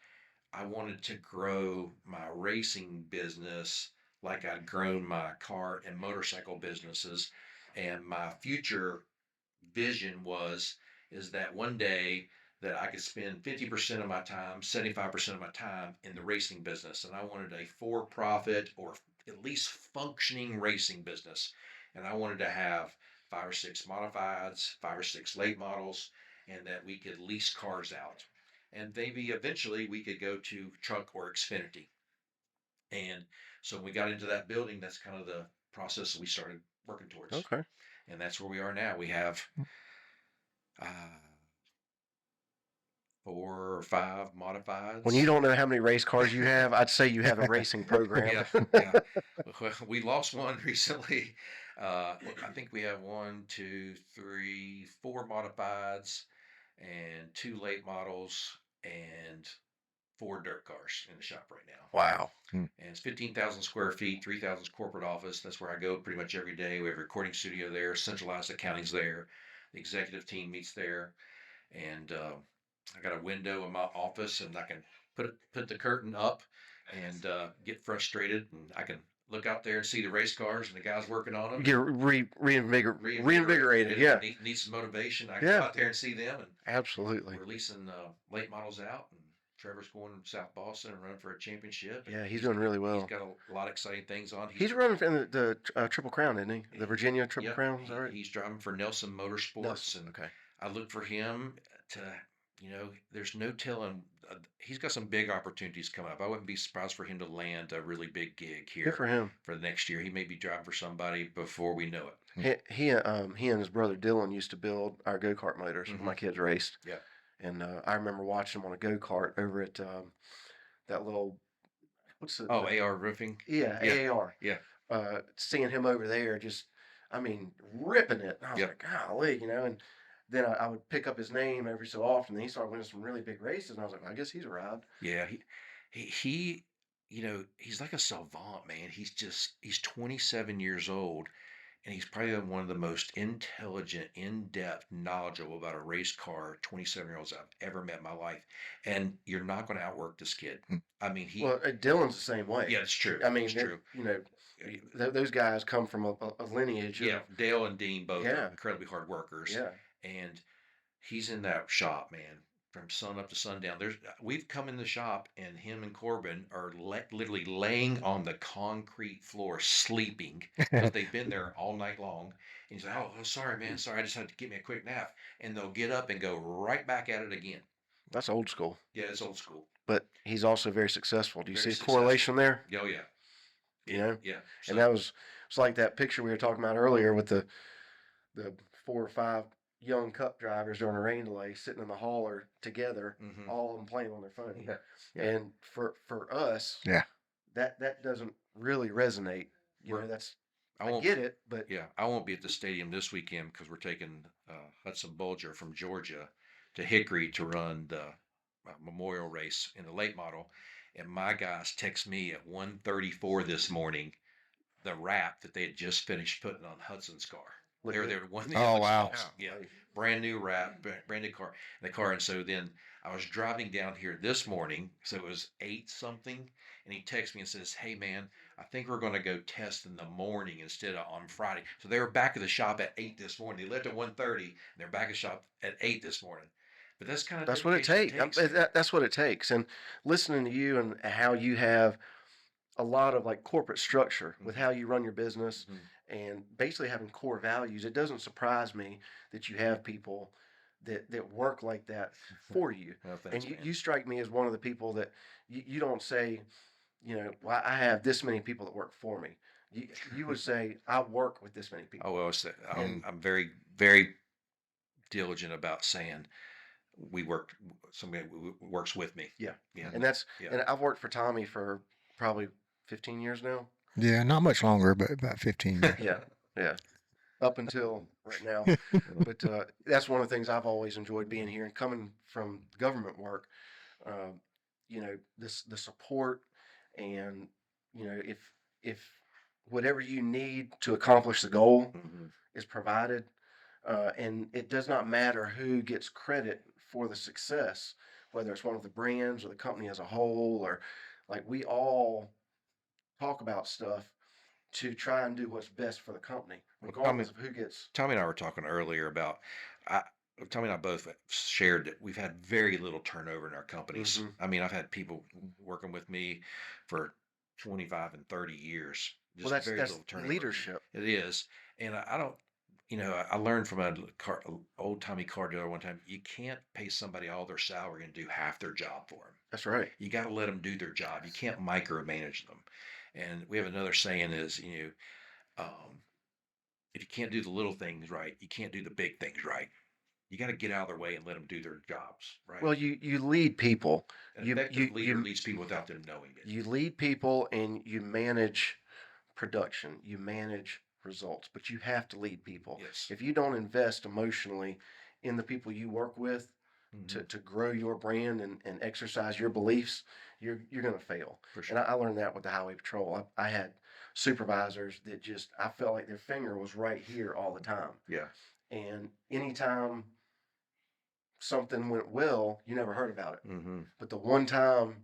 Speaker 2: I wanted to grow my racing business like I'd grown my car and motorcycle businesses. And my future vision is that one day that I could spend 50% of my time, 75% of my time in the racing business. And I wanted a for-profit or at least functioning racing business. and I wanted to have 5 or 6 modifieds, 5 or 6 late models, and that we could lease cars out. And maybe eventually we could go to truck or Xfinity. And so when we got into that building, that's kind of the process that we started working towards.
Speaker 1: Okay.
Speaker 2: And that's where we are now. We have uh, 4 or 5 modifieds.
Speaker 1: When you don't know how many race cars you have, I'd say you have a racing program.
Speaker 2: Yeah, yeah. Well, we lost one recently. I think we have 1, 2, 3, 4 modifieds and 2 late models and 4 dirt cars in the shop right now.
Speaker 1: Wow.
Speaker 2: And it's 15,000 square feet, 3,000 corporate office. That's where I go pretty much every day. We have a recording studio there, centralized accounting's there, the executive team meets there, and I got a window in my office, and I can put the curtain up and get frustrated, and I can look out there and see the race cars and the guys working on them.
Speaker 1: Get reinvigorated. Yeah.
Speaker 2: Need some motivation. I can
Speaker 1: Yeah.
Speaker 2: go out there and see them, and
Speaker 1: Absolutely.
Speaker 2: we're leasing late models out, and Trevor's going to South Boston and running for a championship.
Speaker 1: Yeah, he's doing really well.
Speaker 2: He's got a lot of exciting things on.
Speaker 1: He's running for the Triple Crown, isn't he? The Virginia Triple
Speaker 2: Yep,
Speaker 1: Crown, is that right?
Speaker 2: he's driving for Nelson Motorsports,
Speaker 1: Nelson,
Speaker 2: and
Speaker 1: okay.
Speaker 2: I look for him to, there's no telling. He's got some big opportunities coming up. I wouldn't be surprised for him to land a really big gig here
Speaker 1: Good for him.
Speaker 2: for the next year. He may be driving for somebody before we know it.
Speaker 1: He and his brother Dylan used to build our go-kart motors when my kids raced.
Speaker 2: Yeah.
Speaker 1: And I remember watching them on a go-kart over at that little, what's the?
Speaker 2: Oh, AR Roofing.
Speaker 1: Yeah,
Speaker 2: Yeah.
Speaker 1: AAR.
Speaker 2: Yeah.
Speaker 1: Seeing him over there, just, I mean, ripping it. And I was
Speaker 2: Yep.
Speaker 1: like, golly, and then I would pick up his name every so often. And he started winning some really big races, and I was like, I guess he's arrived.
Speaker 2: Yeah, he he's like a savant, man. He's 27 years old, and he's probably one of the most intelligent, in-depth, knowledgeable about a race car 27-year-olds I've ever met in my life. And you're not going to outwork this kid. I mean,
Speaker 1: Well, Dylan's the same way.
Speaker 2: yeah, it's true.
Speaker 1: I mean,
Speaker 2: it's true.
Speaker 1: those guys come from a lineage.
Speaker 2: Yeah, Dale and Dean both
Speaker 1: Yeah.
Speaker 2: are incredibly hard workers.
Speaker 1: Yeah.
Speaker 2: And he's in that shop, man, from sun up to sundown. We've come in the shop, and him and Corbin are literally laying on the concrete floor sleeping because they've been there all night long. And he's like, "Oh, sorry, man, sorry, I just had to get me a quick nap." And they'll get up and go right back at it again.
Speaker 1: That's old school.
Speaker 2: Yeah, it's old school.
Speaker 1: But he's also very successful. Do you
Speaker 2: Very
Speaker 1: see a correlation there?
Speaker 2: Oh yeah, yeah.
Speaker 1: And that it's like that picture we were talking about earlier with the 4 or 5 young cup drivers during a rain delay sitting in the hauler together,
Speaker 2: Mhm.
Speaker 1: all of them playing on their phone.
Speaker 2: Yeah.
Speaker 1: And for us,
Speaker 3: Yeah.
Speaker 1: that doesn't really resonate. I get it, but
Speaker 2: Yeah, I won't be at the stadium this weekend because we're taking Hudson Bulger from Georgia to Hickory to run the memorial race in the late model. And my guys text me at 1:34 this morning the wrap that they had just finished putting on Hudson's car. They were there to win the
Speaker 3: Oh,
Speaker 2: Alex
Speaker 3: wow.
Speaker 2: Phelps. Yeah, brand new wrap, brand new car. And so then I was driving down here this morning, so it was 8 something, and he texts me and says, "Hey man, I think we're going to go test in the morning instead of on Friday." So they were back at the shop at 8 this morning. They left at 1:30, and they're back at the shop at 8 this morning. But that's kind of
Speaker 1: that's what it takes. That's what it takes. And listening to you and how you have a lot of like corporate structure with how you run your business and basically having core values, it doesn't surprise me that you have people that work like that for you.
Speaker 2: Well, thanks,
Speaker 1: And you,
Speaker 2: man.
Speaker 1: you strike me as one of the people that you don't say, well, I have this many people that work for me. You would say, I work with this many people.
Speaker 2: Oh well,
Speaker 1: And-
Speaker 2: I'm very, very diligent about saying somebody works with me.
Speaker 1: Yeah.
Speaker 2: Yeah.
Speaker 1: And
Speaker 2: Yeah.
Speaker 1: and I've worked for Tommy for probably 15 years now.
Speaker 3: Yeah, not much longer, but about 15 years.
Speaker 1: Yeah. Up until right now. But that's one of the things I've always enjoyed being here and coming from government work. The support and if whatever you need to accomplish the goal
Speaker 2: Mhm.
Speaker 1: is provided, and it does not matter who gets credit for the success, whether it's one of the brands or the company as a whole, or like we all talk about stuff to try and do what's best for the company, regardless of who gets.
Speaker 2: Tommy and I were talking earlier about, Tommy and I both shared that we've had very little turnover in our companies.
Speaker 1: Mhm.
Speaker 2: I mean, I've had people working with me for 25 and 30 years,
Speaker 1: Well,
Speaker 2: just very
Speaker 1: that's
Speaker 2: little turnover.
Speaker 1: leadership.
Speaker 2: It is, and I don't. I learned from a old timey car dealer one time. You can't pay somebody all their salary and do half their job for them.
Speaker 1: That's right.
Speaker 2: You got to let them do their job. You can't micromanage them. And we have another saying is, um, if you can't do the little things right, you can't do the big things right. You got to get out of their way and let them do their jobs right.
Speaker 1: Well, you lead people.
Speaker 2: An
Speaker 1: You
Speaker 2: effective
Speaker 1: you
Speaker 2: leader
Speaker 1: you
Speaker 2: leads people without them knowing it.
Speaker 1: you lead people and you manage production. You manage results, but you have to lead people.
Speaker 2: Yes.
Speaker 1: If you don't invest emotionally in the people you work with to grow your brand and exercise your beliefs, you're going to fail.
Speaker 2: For
Speaker 1: And
Speaker 2: sure.
Speaker 1: I learned that with the highway patrol. I had supervisors that just I felt like their finger was right here all the time.
Speaker 2: Yeah.
Speaker 1: And anytime something went well, you never heard about it.
Speaker 2: Mm-hmm.
Speaker 1: But the one time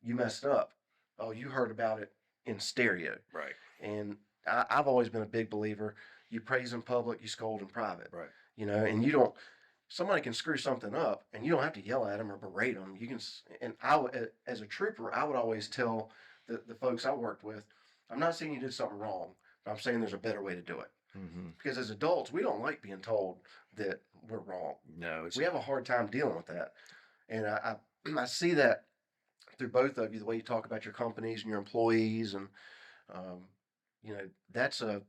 Speaker 1: you messed up, oh, you heard about it in stereo.
Speaker 2: Right.
Speaker 1: And I've always been a big believer. You praise in public, you scold in private.
Speaker 2: Right.
Speaker 1: And you don't. Somebody can screw something up, and you don't have to yell at them or berate them. You can. And as a trooper, I would always tell the folks I worked with, I'm not saying you did something wrong, but I'm saying there's a better way to do it.
Speaker 2: Mm-hmm.
Speaker 1: Because as adults, we don't like being told that we're wrong.
Speaker 2: No,
Speaker 1: We have a hard time dealing with that, and I see that through both of you, the way you talk about your companies and your employees, and um, that's a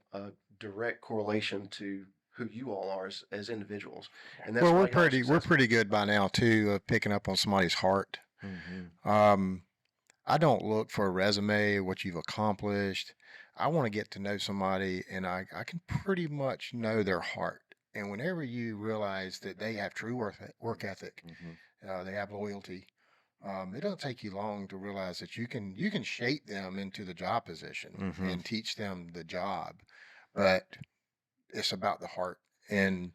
Speaker 1: direct correlation to who you all are as individuals, and that's
Speaker 3: Well,
Speaker 1: why
Speaker 3: we're
Speaker 1: y'all are
Speaker 3: pretty
Speaker 1: successful.
Speaker 3: good by now too of picking up on somebody's heart.
Speaker 2: Mm-hmm.
Speaker 3: I don't look for a resume, what you've accomplished. I want to get to know somebody, and I can pretty much know their heart. And whenever you realize that they have true work ethic,
Speaker 2: Mm-hmm.
Speaker 3: they have loyalty, it doesn't take you long to realize that you can shape them into the job position
Speaker 2: Mm-hmm.
Speaker 3: and teach them the job, but it's about the heart. And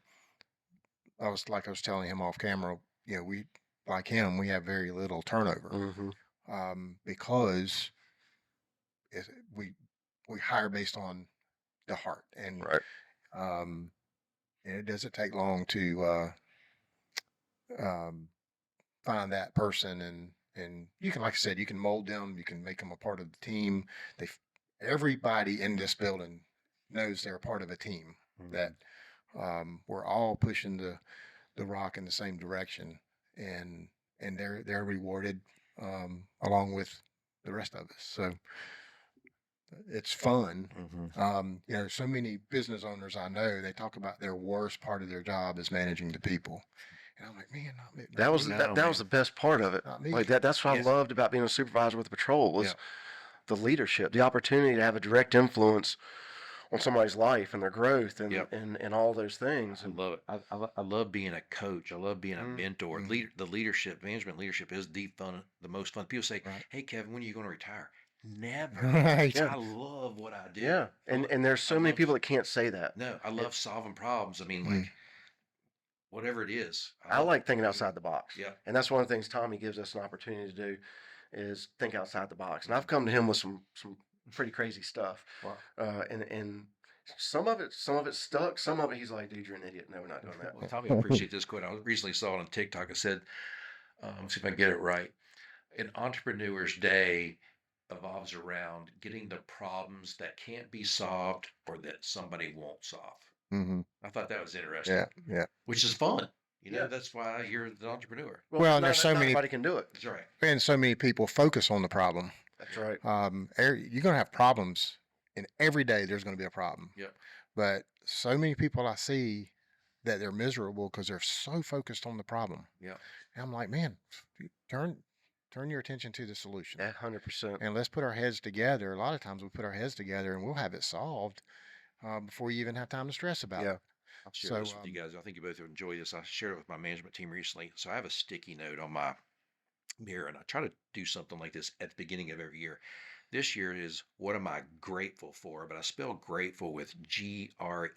Speaker 3: I was telling him off camera, we like him, we have very little turnover
Speaker 1: Mm-hmm.
Speaker 3: because it, we hire based on the heart,
Speaker 1: Right.
Speaker 3: um, and it doesn't take long to um, find that person, and you can, like I said, you can mold them, you can make them a part of the team. They Everybody in this building knows they're a part of a team, that we're all pushing the rock in the same direction, and they're rewarded along with the rest of us. So it's fun.
Speaker 2: Mm-hmm.
Speaker 3: So many business owners I know, they talk about their worst part of their job is managing the people. And I'm like, man,
Speaker 1: That was
Speaker 3: me.
Speaker 1: that was the best part of it.
Speaker 3: Not me.
Speaker 1: Like that's what
Speaker 2: Yes.
Speaker 1: I loved about being a supervisor with the patrol was
Speaker 2: Yeah.
Speaker 1: the leadership, the opportunity to have a direct influence on somebody's life and their growth and
Speaker 2: Yep.
Speaker 1: and all those things.
Speaker 2: I
Speaker 1: And
Speaker 2: love it. I love being a coach. I love being a mentor. The management leadership is the most fun. People say,
Speaker 3: Right.
Speaker 2: "Hey, Kevin, when are you going to retire?" Never.
Speaker 3: Right.
Speaker 1: Yeah.
Speaker 2: I love what I do.
Speaker 1: Yeah, and there's so many
Speaker 2: love-
Speaker 1: people that can't say that.
Speaker 2: No, I love solving problems. I mean, like whatever it is.
Speaker 1: I like thinking outside the box.
Speaker 2: Yeah.
Speaker 1: And that's one of the things Tommy gives us an opportunity to do is think outside the box. And I've come to him with some pretty crazy stuff.
Speaker 2: Wow.
Speaker 1: And some of it stuck. Some of it he's like, dude, you're an idiot. No, we're not doing that.
Speaker 2: Well, Tommy, I appreciate this quote. I recently saw it on TikTok. It said, see if I can get it right. An entrepreneur's day evolves around getting the problems that can't be solved or that somebody won't solve.
Speaker 3: Mm-hmm.
Speaker 2: I thought that was interesting.
Speaker 3: Yeah. Yeah.
Speaker 2: Which is fun.
Speaker 1: Yeah.
Speaker 2: That's why you're the entrepreneur.
Speaker 3: Well,
Speaker 1: not,
Speaker 3: there's so
Speaker 1: not
Speaker 3: many-
Speaker 1: everybody can do it.
Speaker 2: That's right.
Speaker 3: And so many people focus on the problem.
Speaker 1: That's right.
Speaker 3: You're going to have problems, and every day there's going to be a problem.
Speaker 2: Yep.
Speaker 3: But so many people I see that they're miserable because they're so focused on the problem.
Speaker 2: Yeah.
Speaker 3: And I'm like, man, turn your attention to the solution.
Speaker 1: Yeah, 100%.
Speaker 3: And let's put our heads together. A lot of times we put our heads together and we'll have it solved before you even have time to stress about it.
Speaker 2: I'll share
Speaker 3: So,
Speaker 2: this with you guys. I think you both would enjoy this. I shared it with my management team recently. So I have a sticky note on my mirror, and I try to do something like this at the beginning of every year. This year is what am I grateful for? But I spell grateful with GREATFUL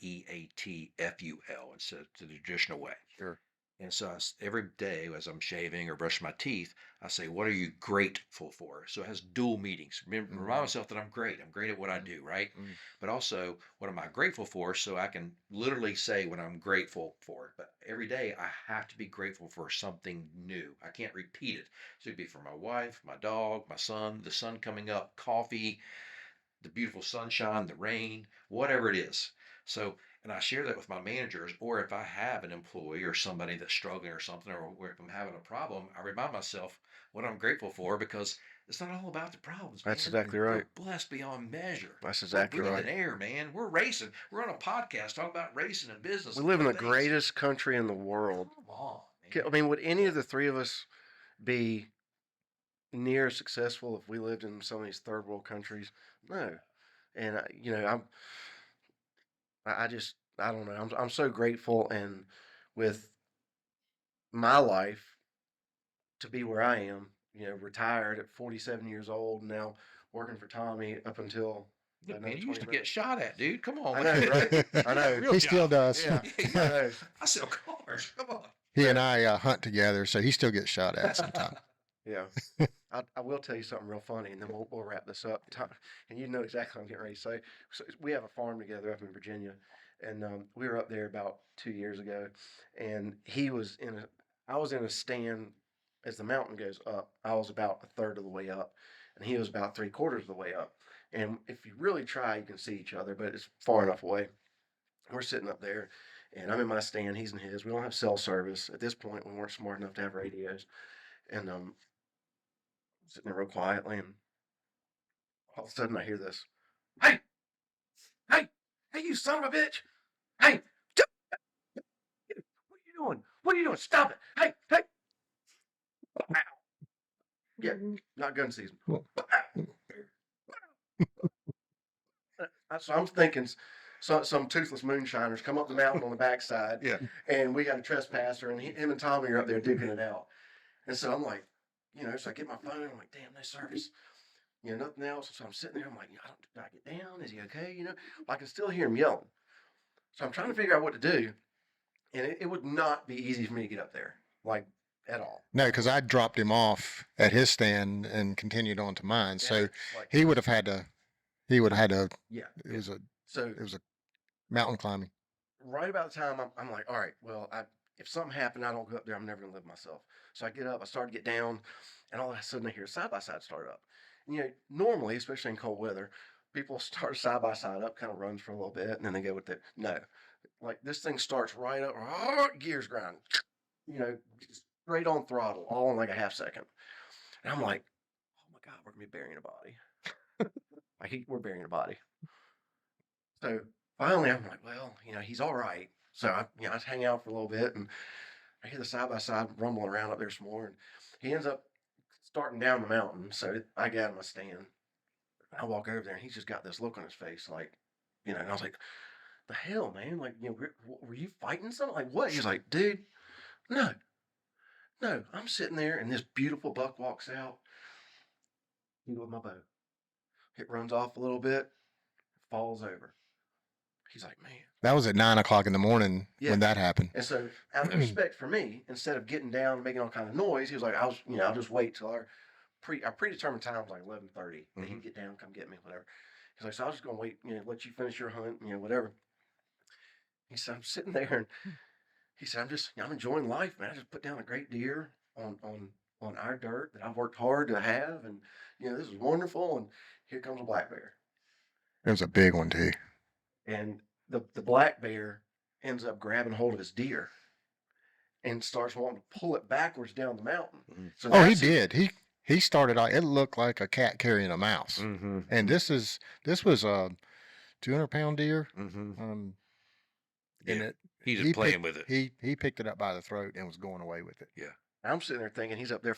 Speaker 2: instead of the traditional way.
Speaker 3: Sure.
Speaker 2: And so every day as I'm shaving or brushing my teeth, I say, what are you grateful for? So it has dual meanings. Remind myself that I'm great. I'm great at what I do, right? But also, what am I grateful for? So I can literally say what I'm grateful for. But every day I have to be grateful for something new. I can't repeat it. So it'd be for my wife, my dog, my son, the sun coming up, coffee, the beautiful sunshine, the rain, whatever it is. So, and I share that with my managers, or if I have an employee or somebody that's struggling or something, or if I'm having a problem, I remind myself what I'm grateful for because it's not all about the problems,
Speaker 1: That's
Speaker 2: man.
Speaker 1: exactly right.
Speaker 2: We're blessed beyond measure.
Speaker 1: That's
Speaker 2: We're
Speaker 1: exactly right.
Speaker 2: breathing air, man. We're racing. We're on a podcast talking about racing and business.
Speaker 1: We
Speaker 2: and
Speaker 1: live in the
Speaker 2: fun things.
Speaker 1: greatest country in the world.
Speaker 2: Come on,
Speaker 1: I
Speaker 2: man.
Speaker 1: mean, would any of the three of us be near as successful if we lived in some of these third world countries? No. And I just, I don't know. I'm so grateful, and with my life to be where I am, retired at 47 years old, now working for Tommy up until
Speaker 2: Look,
Speaker 1: another
Speaker 2: man, you
Speaker 1: 20
Speaker 2: used to get
Speaker 1: minutes.
Speaker 2: shot at, dude. Come on,
Speaker 1: I
Speaker 2: man.
Speaker 1: know, right? I know.
Speaker 2: Real
Speaker 3: He still
Speaker 2: job.
Speaker 3: does.
Speaker 1: Yeah, I know.
Speaker 2: I sell cars. Come on.
Speaker 3: He and I hunt together, so he still gets shot at sometimes.
Speaker 1: Yeah. I will tell you something real funny, and then we'll wrap this up. And you know exactly what I'm getting ready to say. So we have a farm together up in Virginia, and we were up there about 2 years ago, and I was in a stand as the mountain goes up. I was about a third of the way up, and he was about three-quarters of the way up. And if you really try, you can see each other, but it's far enough away. We're sitting up there, and I'm in my stand. He's in his. We don't have cell service at this point. We weren't smart enough to have radios, and sitting there real quietly, and all of a sudden I hear this. Hey, hey, hey, you son of a bitch! Hey, what are you doing? What are you doing? Stop it! Hey, hey! Ow. Yeah, not gun season. So I'm thinking some toothless moonshiners come up the mountain on the backside,
Speaker 2: Yeah.
Speaker 1: and we got a trespasser, and him and Tommy are up there duking it out. And so I'm like, so I get my phone, I'm like, damn, no service. Nothing else. So I'm sitting there, I'm like, did I get down? Is he okay? I can still hear him yelling. So I'm trying to figure out what to do. And it would not be easy for me to get up there, like at all.
Speaker 3: No, because I dropped him off at his stand and continued on to mine. So
Speaker 1: Yeah, like,
Speaker 3: he would have had to. He would have had to.
Speaker 1: yeah.
Speaker 3: It was a.
Speaker 1: So
Speaker 3: It was a mountain climbing.
Speaker 1: right about the time I'm like, all right, well, if something happened, I don't go up there, I'm never gonna live myself. So I get up, I start to get down, and all of a sudden I hear side by side start up. And, normally, especially in cold weather, people start side by side up, kind of runs for a little bit, and then they go with it. No, like this thing starts right up, gears grind, straight on throttle, all in like a half second. And I'm like, oh my God, we're gonna be burying a body. We're burying a body. So finally, I'm like, well, he's all right. So I just hang out for a little bit, and I hear the side by side rumbling around up there some more, and he ends up starting down the mountain. So I get out of my stand. I walk over there, and he's just got this look on his face, like, and I was like, the hell, man? Like, were you fighting something? Like, what? He's like, dude, no, no. I'm sitting there, and this beautiful buck walks out. You with my bow. It runs off a little bit, falls over. He's like, man.
Speaker 3: That was at 9 o'clock in the morning
Speaker 1: Yeah.
Speaker 3: when that happened.
Speaker 1: And so, out of respect for me, instead of getting down and making all kind of noise, he was like, I'll just wait till our predetermined time was like 11:30. And he'd get down, come get me, whatever. He's like, so I was just gonna wait, let you finish your hunt, whatever. He said, I'm sitting there, and he said, I'm enjoying life, man. I just put down a great deer on our dirt that I've worked hard to have, and this is wonderful. And here comes a black bear,
Speaker 3: It was a big one too.
Speaker 1: and the black bear ends up grabbing hold of his deer and starts wanting to pull it backwards down the mountain. So
Speaker 3: Oh, he did. He started out. It looked like a cat carrying a mouse. And this was a 200-pound deer. And
Speaker 2: He's just playing with it.
Speaker 3: He picked it up by the throat and was going away with it.
Speaker 2: Yeah.
Speaker 1: I'm sitting there thinking he's up there,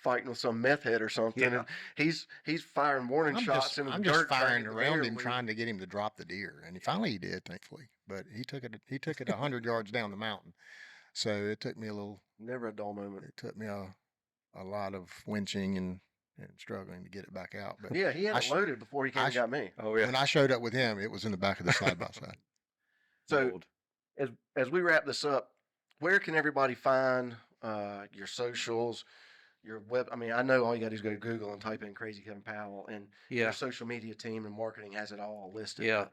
Speaker 1: fighting with some meth head or something,
Speaker 2: Yeah.
Speaker 1: and he's firing warning shots into the
Speaker 3: I'm
Speaker 1: dirt,
Speaker 3: just
Speaker 1: trying to
Speaker 3: firing
Speaker 1: get the
Speaker 3: around
Speaker 1: bear
Speaker 3: him,
Speaker 1: when
Speaker 3: trying to get him to drop the deer, and finally he did, thankfully. But he took it 100 yards down the mountain. So it took me
Speaker 1: Never a dull moment.
Speaker 3: It took me a lot of winching and struggling to get it back out. But
Speaker 1: Yeah, he had it loaded before he came and got me.
Speaker 2: Oh yeah.
Speaker 3: when I showed up with him, it was in the back of the side by side.
Speaker 1: So as we wrap this up, where can everybody find your socials, your web? I mean, I know all you got to do is go to Google and type in Krazy Kevin Powell, and your social media team and marketing has it all listed.
Speaker 2: Yeah,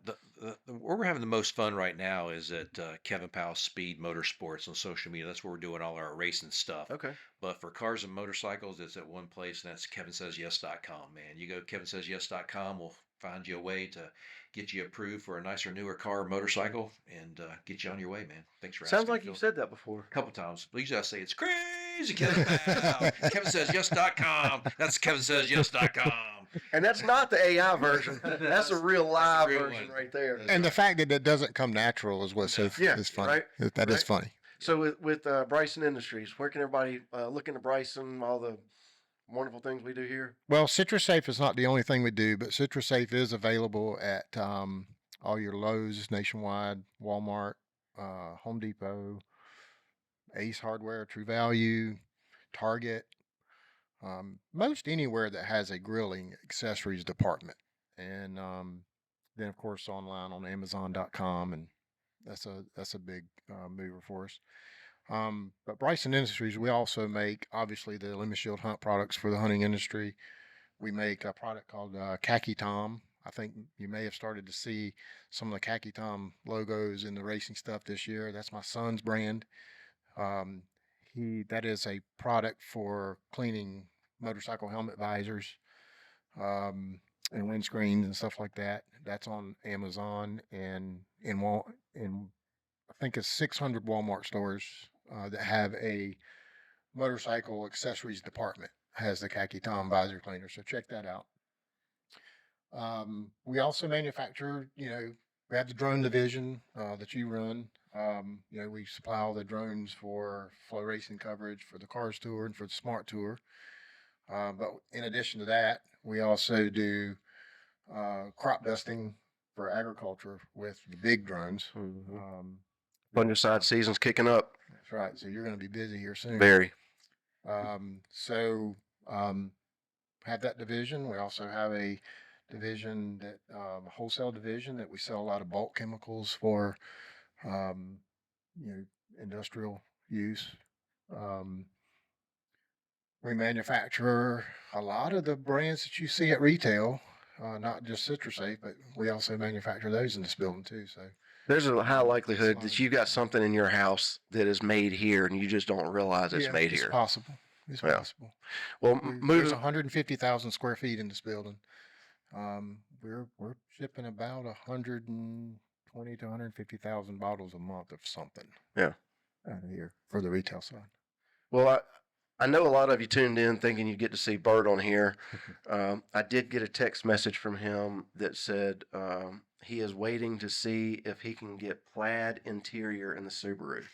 Speaker 2: where we're having the most fun right now is at Kevin Powell Speed Motorsports on social media. That's where we're doing all our racing stuff.
Speaker 1: Okay.
Speaker 2: But for cars and motorcycles, it's at one place, and that's KevinSaysYes.com, man. You go to KevinSaysYes.com, we'll find you a way to get you approved for a nicer, newer car or motorcycle and get you on your way, man. Thanks for
Speaker 1: Sounds
Speaker 2: asking.
Speaker 1: like you've said that before.
Speaker 2: A couple times. Usually I say it's Krazy Kevin Powell. KevinSaysYes.com. That's KevinSaysYes.com.
Speaker 1: And that's not the AI version. That's a real live
Speaker 2: real
Speaker 1: version
Speaker 2: one.
Speaker 1: right there.
Speaker 2: That's
Speaker 3: And the
Speaker 2: right.
Speaker 3: fact that it doesn't come natural is what's so
Speaker 1: Yeah,
Speaker 3: is funny.
Speaker 1: right,
Speaker 3: That is
Speaker 1: right.
Speaker 3: funny.
Speaker 1: So with Bryson Industries, where can everybody look into Bryson, all the wonderful things we do here?
Speaker 3: Well, Citrusafe is not the only thing we do, but Citrusafe is available at all your Lowe's nationwide, Walmart, Home Depot, Ace Hardware, True Value, Target, most anywhere that has a grilling accessories department. And then, of course, online on Amazon.com, and that's a big mover for us. But Bryson Industries, we also make obviously the Lemon Shield hunt products for the hunting industry. We make a product called Khaki Tom. I think you may have started to see some of the Khaki Tom logos in the racing stuff this year. That's my son's brand. Um, that is a product for cleaning motorcycle helmet visors and windscreens and stuff like that. That's on Amazon and in I think it's 600 Walmart stores that have a motorcycle accessories department has the Khaki Tom visor cleaner. So check that out. We also manufacture, we have the drone division that you run. We supply all the drones for flow racing coverage for the Cars Tour and for the Smart Tour. But in addition to that, we also do crop dusting for agriculture with the big drones.
Speaker 1: Fungicide season's kicking up.
Speaker 3: That's right. So you're going to be busy here soon.
Speaker 1: Very.
Speaker 3: Have that division. We also have a division that a wholesale division that we sell a lot of bulk chemicals for, industrial use. We manufacture a lot of the brands that you see at retail, not just Citrusafe, but we also manufacture those in this building too. So
Speaker 1: There's a high likelihood that you've got something in your house that is made here and you just don't realize it's made
Speaker 3: it's
Speaker 1: here.
Speaker 3: possible. It's possible.
Speaker 1: Well,
Speaker 3: There's 150,000 square feet in this building. We're shipping about 120 to 150,000 bottles a month of something.
Speaker 1: Yeah.
Speaker 3: Out of here for the retail side.
Speaker 1: Well, I know a lot of you tuned in thinking you'd get to see Bert on here. I did get a text message from him that said he is waiting to see if he can get plaid interior in the Subaru.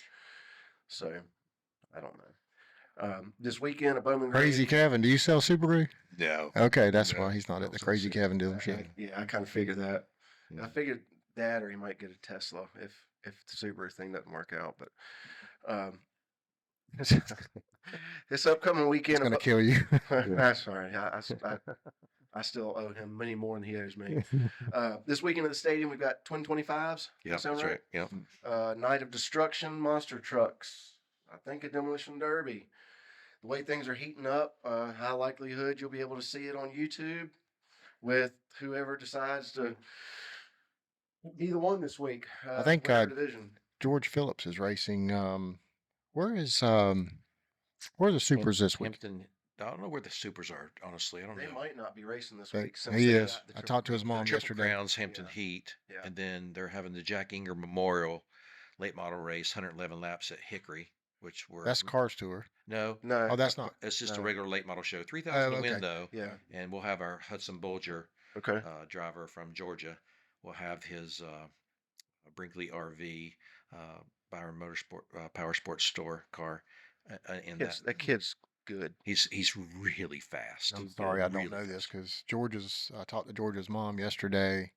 Speaker 1: So, I don't know. This weekend at Bowman
Speaker 3: Krazy Kevin, do you sell Subaru?
Speaker 2: No.
Speaker 3: Okay, that's
Speaker 2: No,
Speaker 3: why he's not at the
Speaker 2: don't
Speaker 3: Krazy
Speaker 2: sell
Speaker 3: Kevin dealership.
Speaker 1: I kind of figured that.
Speaker 2: Yeah.
Speaker 1: I figured that, or he might get a Tesla if the Subaru thing doesn't work out. But this upcoming weekend,
Speaker 3: It's going to kill you.
Speaker 1: that's all right. I still owe him many more than he owes me. This weekend at the stadium, we've got Twin 25s.
Speaker 2: Yeah,
Speaker 1: Sound
Speaker 2: that's right. Yeah.
Speaker 1: Night of Destruction, monster trucks. I think a demolition derby. The way things are heating up, high likelihood you'll be able to see it on YouTube with whoever decides to be the one this week.
Speaker 3: I think
Speaker 1: whatever division.
Speaker 3: George Phillips is racing. Where are the supers this week?
Speaker 2: Hampton. I don't know where the supers are. Honestly, I don't
Speaker 1: They
Speaker 2: know.
Speaker 1: might not be racing this
Speaker 3: They-
Speaker 1: week. Since
Speaker 3: he
Speaker 1: they
Speaker 3: is.
Speaker 1: got the
Speaker 3: I
Speaker 1: Triple
Speaker 3: talked to his
Speaker 1: Crown.
Speaker 3: mom
Speaker 2: Triple
Speaker 3: yesterday.
Speaker 2: Crowns, Hampton
Speaker 1: Yeah.
Speaker 2: Heat,
Speaker 1: Yeah.
Speaker 2: and then they're having the Jack Inger Memorial late model race, 111 laps at Hickory, which were
Speaker 3: That's Cars Tour.
Speaker 2: no.
Speaker 1: No.
Speaker 3: Oh, that's not.
Speaker 2: It's just a
Speaker 1: No.
Speaker 2: regular late model show. 3,000 to
Speaker 3: okay.
Speaker 2: win though,
Speaker 1: Yeah.
Speaker 2: and we'll have our Hudson Bulger
Speaker 1: Okay.
Speaker 2: driver from Georgia. We'll have his Brinkley RV, Byron Motorsport Power Sports store car, in
Speaker 1: That kid's good.
Speaker 2: He's really fast.
Speaker 3: I'm sorry, I don't
Speaker 2: Really
Speaker 3: know this
Speaker 2: fast.
Speaker 3: because I talked to George's mom yesterday.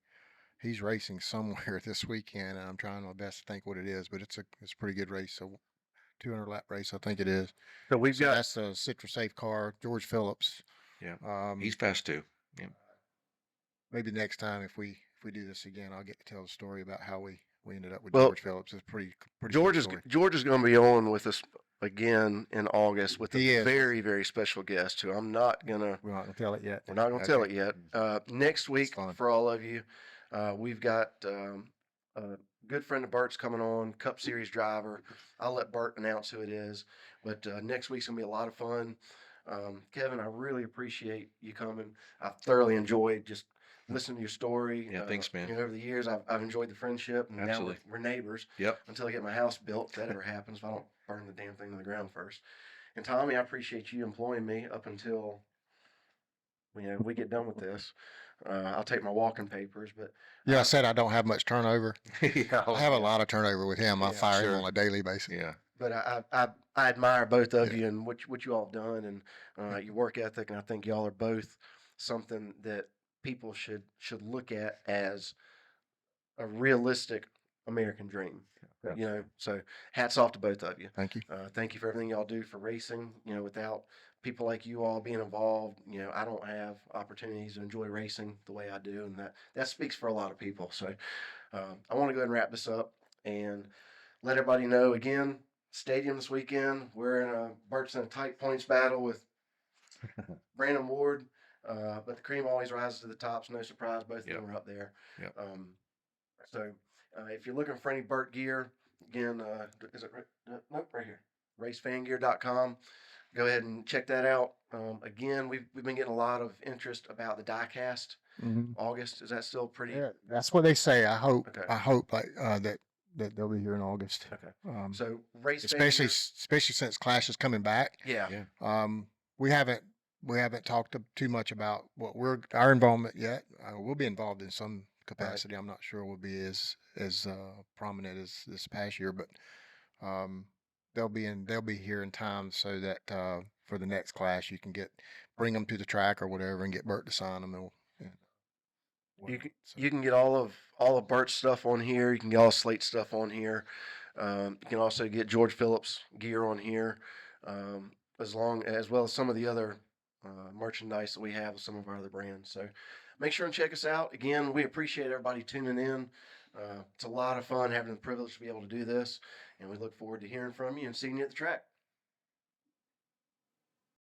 Speaker 3: He's racing somewhere this weekend, and I'm trying my best to think what it is, but it's a pretty good race. So 200 lap race, I think it is.
Speaker 1: So we've got
Speaker 3: That's a Citrusafe car, George Phillips.
Speaker 2: Yeah. He's fast too. Yeah.
Speaker 3: Maybe next time if we do this again, I'll get to tell the story about how we ended up with
Speaker 1: Well,
Speaker 3: George Phillips. It's pretty
Speaker 1: George
Speaker 3: good
Speaker 1: is
Speaker 3: story.
Speaker 1: George is going to be on with us again in August with
Speaker 3: He
Speaker 1: a
Speaker 3: is.
Speaker 1: very, very special guest who I'm not gonna.
Speaker 3: We're not gonna tell it yet.
Speaker 1: We're not going to tell it yet. Next week
Speaker 3: fun.
Speaker 1: for all of you, we've got a good friend of Bert's coming on, Cup Series driver. I'll let Bert announce who it is, but next week's gonna be a lot of fun. Kevin, I really appreciate you coming. I thoroughly enjoyed just listening to your story.
Speaker 2: Yeah, thanks, man.
Speaker 1: Over the years, I've enjoyed the friendship, and now
Speaker 2: Absolutely.
Speaker 1: we're neighbors
Speaker 2: Yep.
Speaker 1: until I get my house built. If that ever happens, if I don't burn the damn thing to the ground first. And Tommy, I appreciate you employing me up until we get done with this. I'll take my walking papers, but
Speaker 3: Yeah, I said I don't have much turnover.
Speaker 2: Yeah.
Speaker 3: I have a lot of turnover with him. I
Speaker 1: Yeah,
Speaker 3: fire him
Speaker 2: sure.
Speaker 3: on a daily basis.
Speaker 2: Yeah.
Speaker 1: but I admire both of
Speaker 3: Yeah.
Speaker 1: you and what you all have done and your work ethic, and I think y'all are both something that people should look at as a realistic American dream.
Speaker 2: Yeah.
Speaker 1: So hats off to both of you.
Speaker 3: Thank you.
Speaker 1: Thank you for everything y'all do for racing. Without people like you all being involved, I don't have opportunities to enjoy racing the way I do, and that speaks for a lot of people. So I want to go ahead and wrap this up and let everybody know again. Stadium this weekend. We're Bert's in a tight points battle with Brandon Ward, but the cream always rises to the top. So no surprise, both of
Speaker 2: Yep.
Speaker 1: them are up there.
Speaker 2: Yep.
Speaker 1: So if you're looking for any Burt gear, again, is it nope, right here, racefangear.com. Go ahead and check that out. Again, we've been getting a lot of interest about the diecast. August, is that still pretty?
Speaker 3: Yeah, that's what they say. I hope.
Speaker 1: Okay.
Speaker 3: I hope that they'll be here in August.
Speaker 1: Okay. So race
Speaker 3: especially
Speaker 1: Fangear-
Speaker 3: since Clash is coming back.
Speaker 1: yeah.
Speaker 2: Yeah.
Speaker 3: We haven't talked too much about what our involvement yet. We'll be involved in some capacity. I'm not sure we'll be as prominent as this past year, but they'll be here in time so that for the next Clash you can bring them to the track or whatever and get Bert to sign them.
Speaker 1: You can get all of Bert's stuff on here. You can get all Slate stuff on here. You can also get George Phillips gear on here, as well as some of the other merchandise that we have with some of our other brands. So make sure and check us out. Again, we appreciate everybody tuning in. It's a lot of fun having the privilege to be able to do this, and we look forward to hearing from you and seeing you at the track.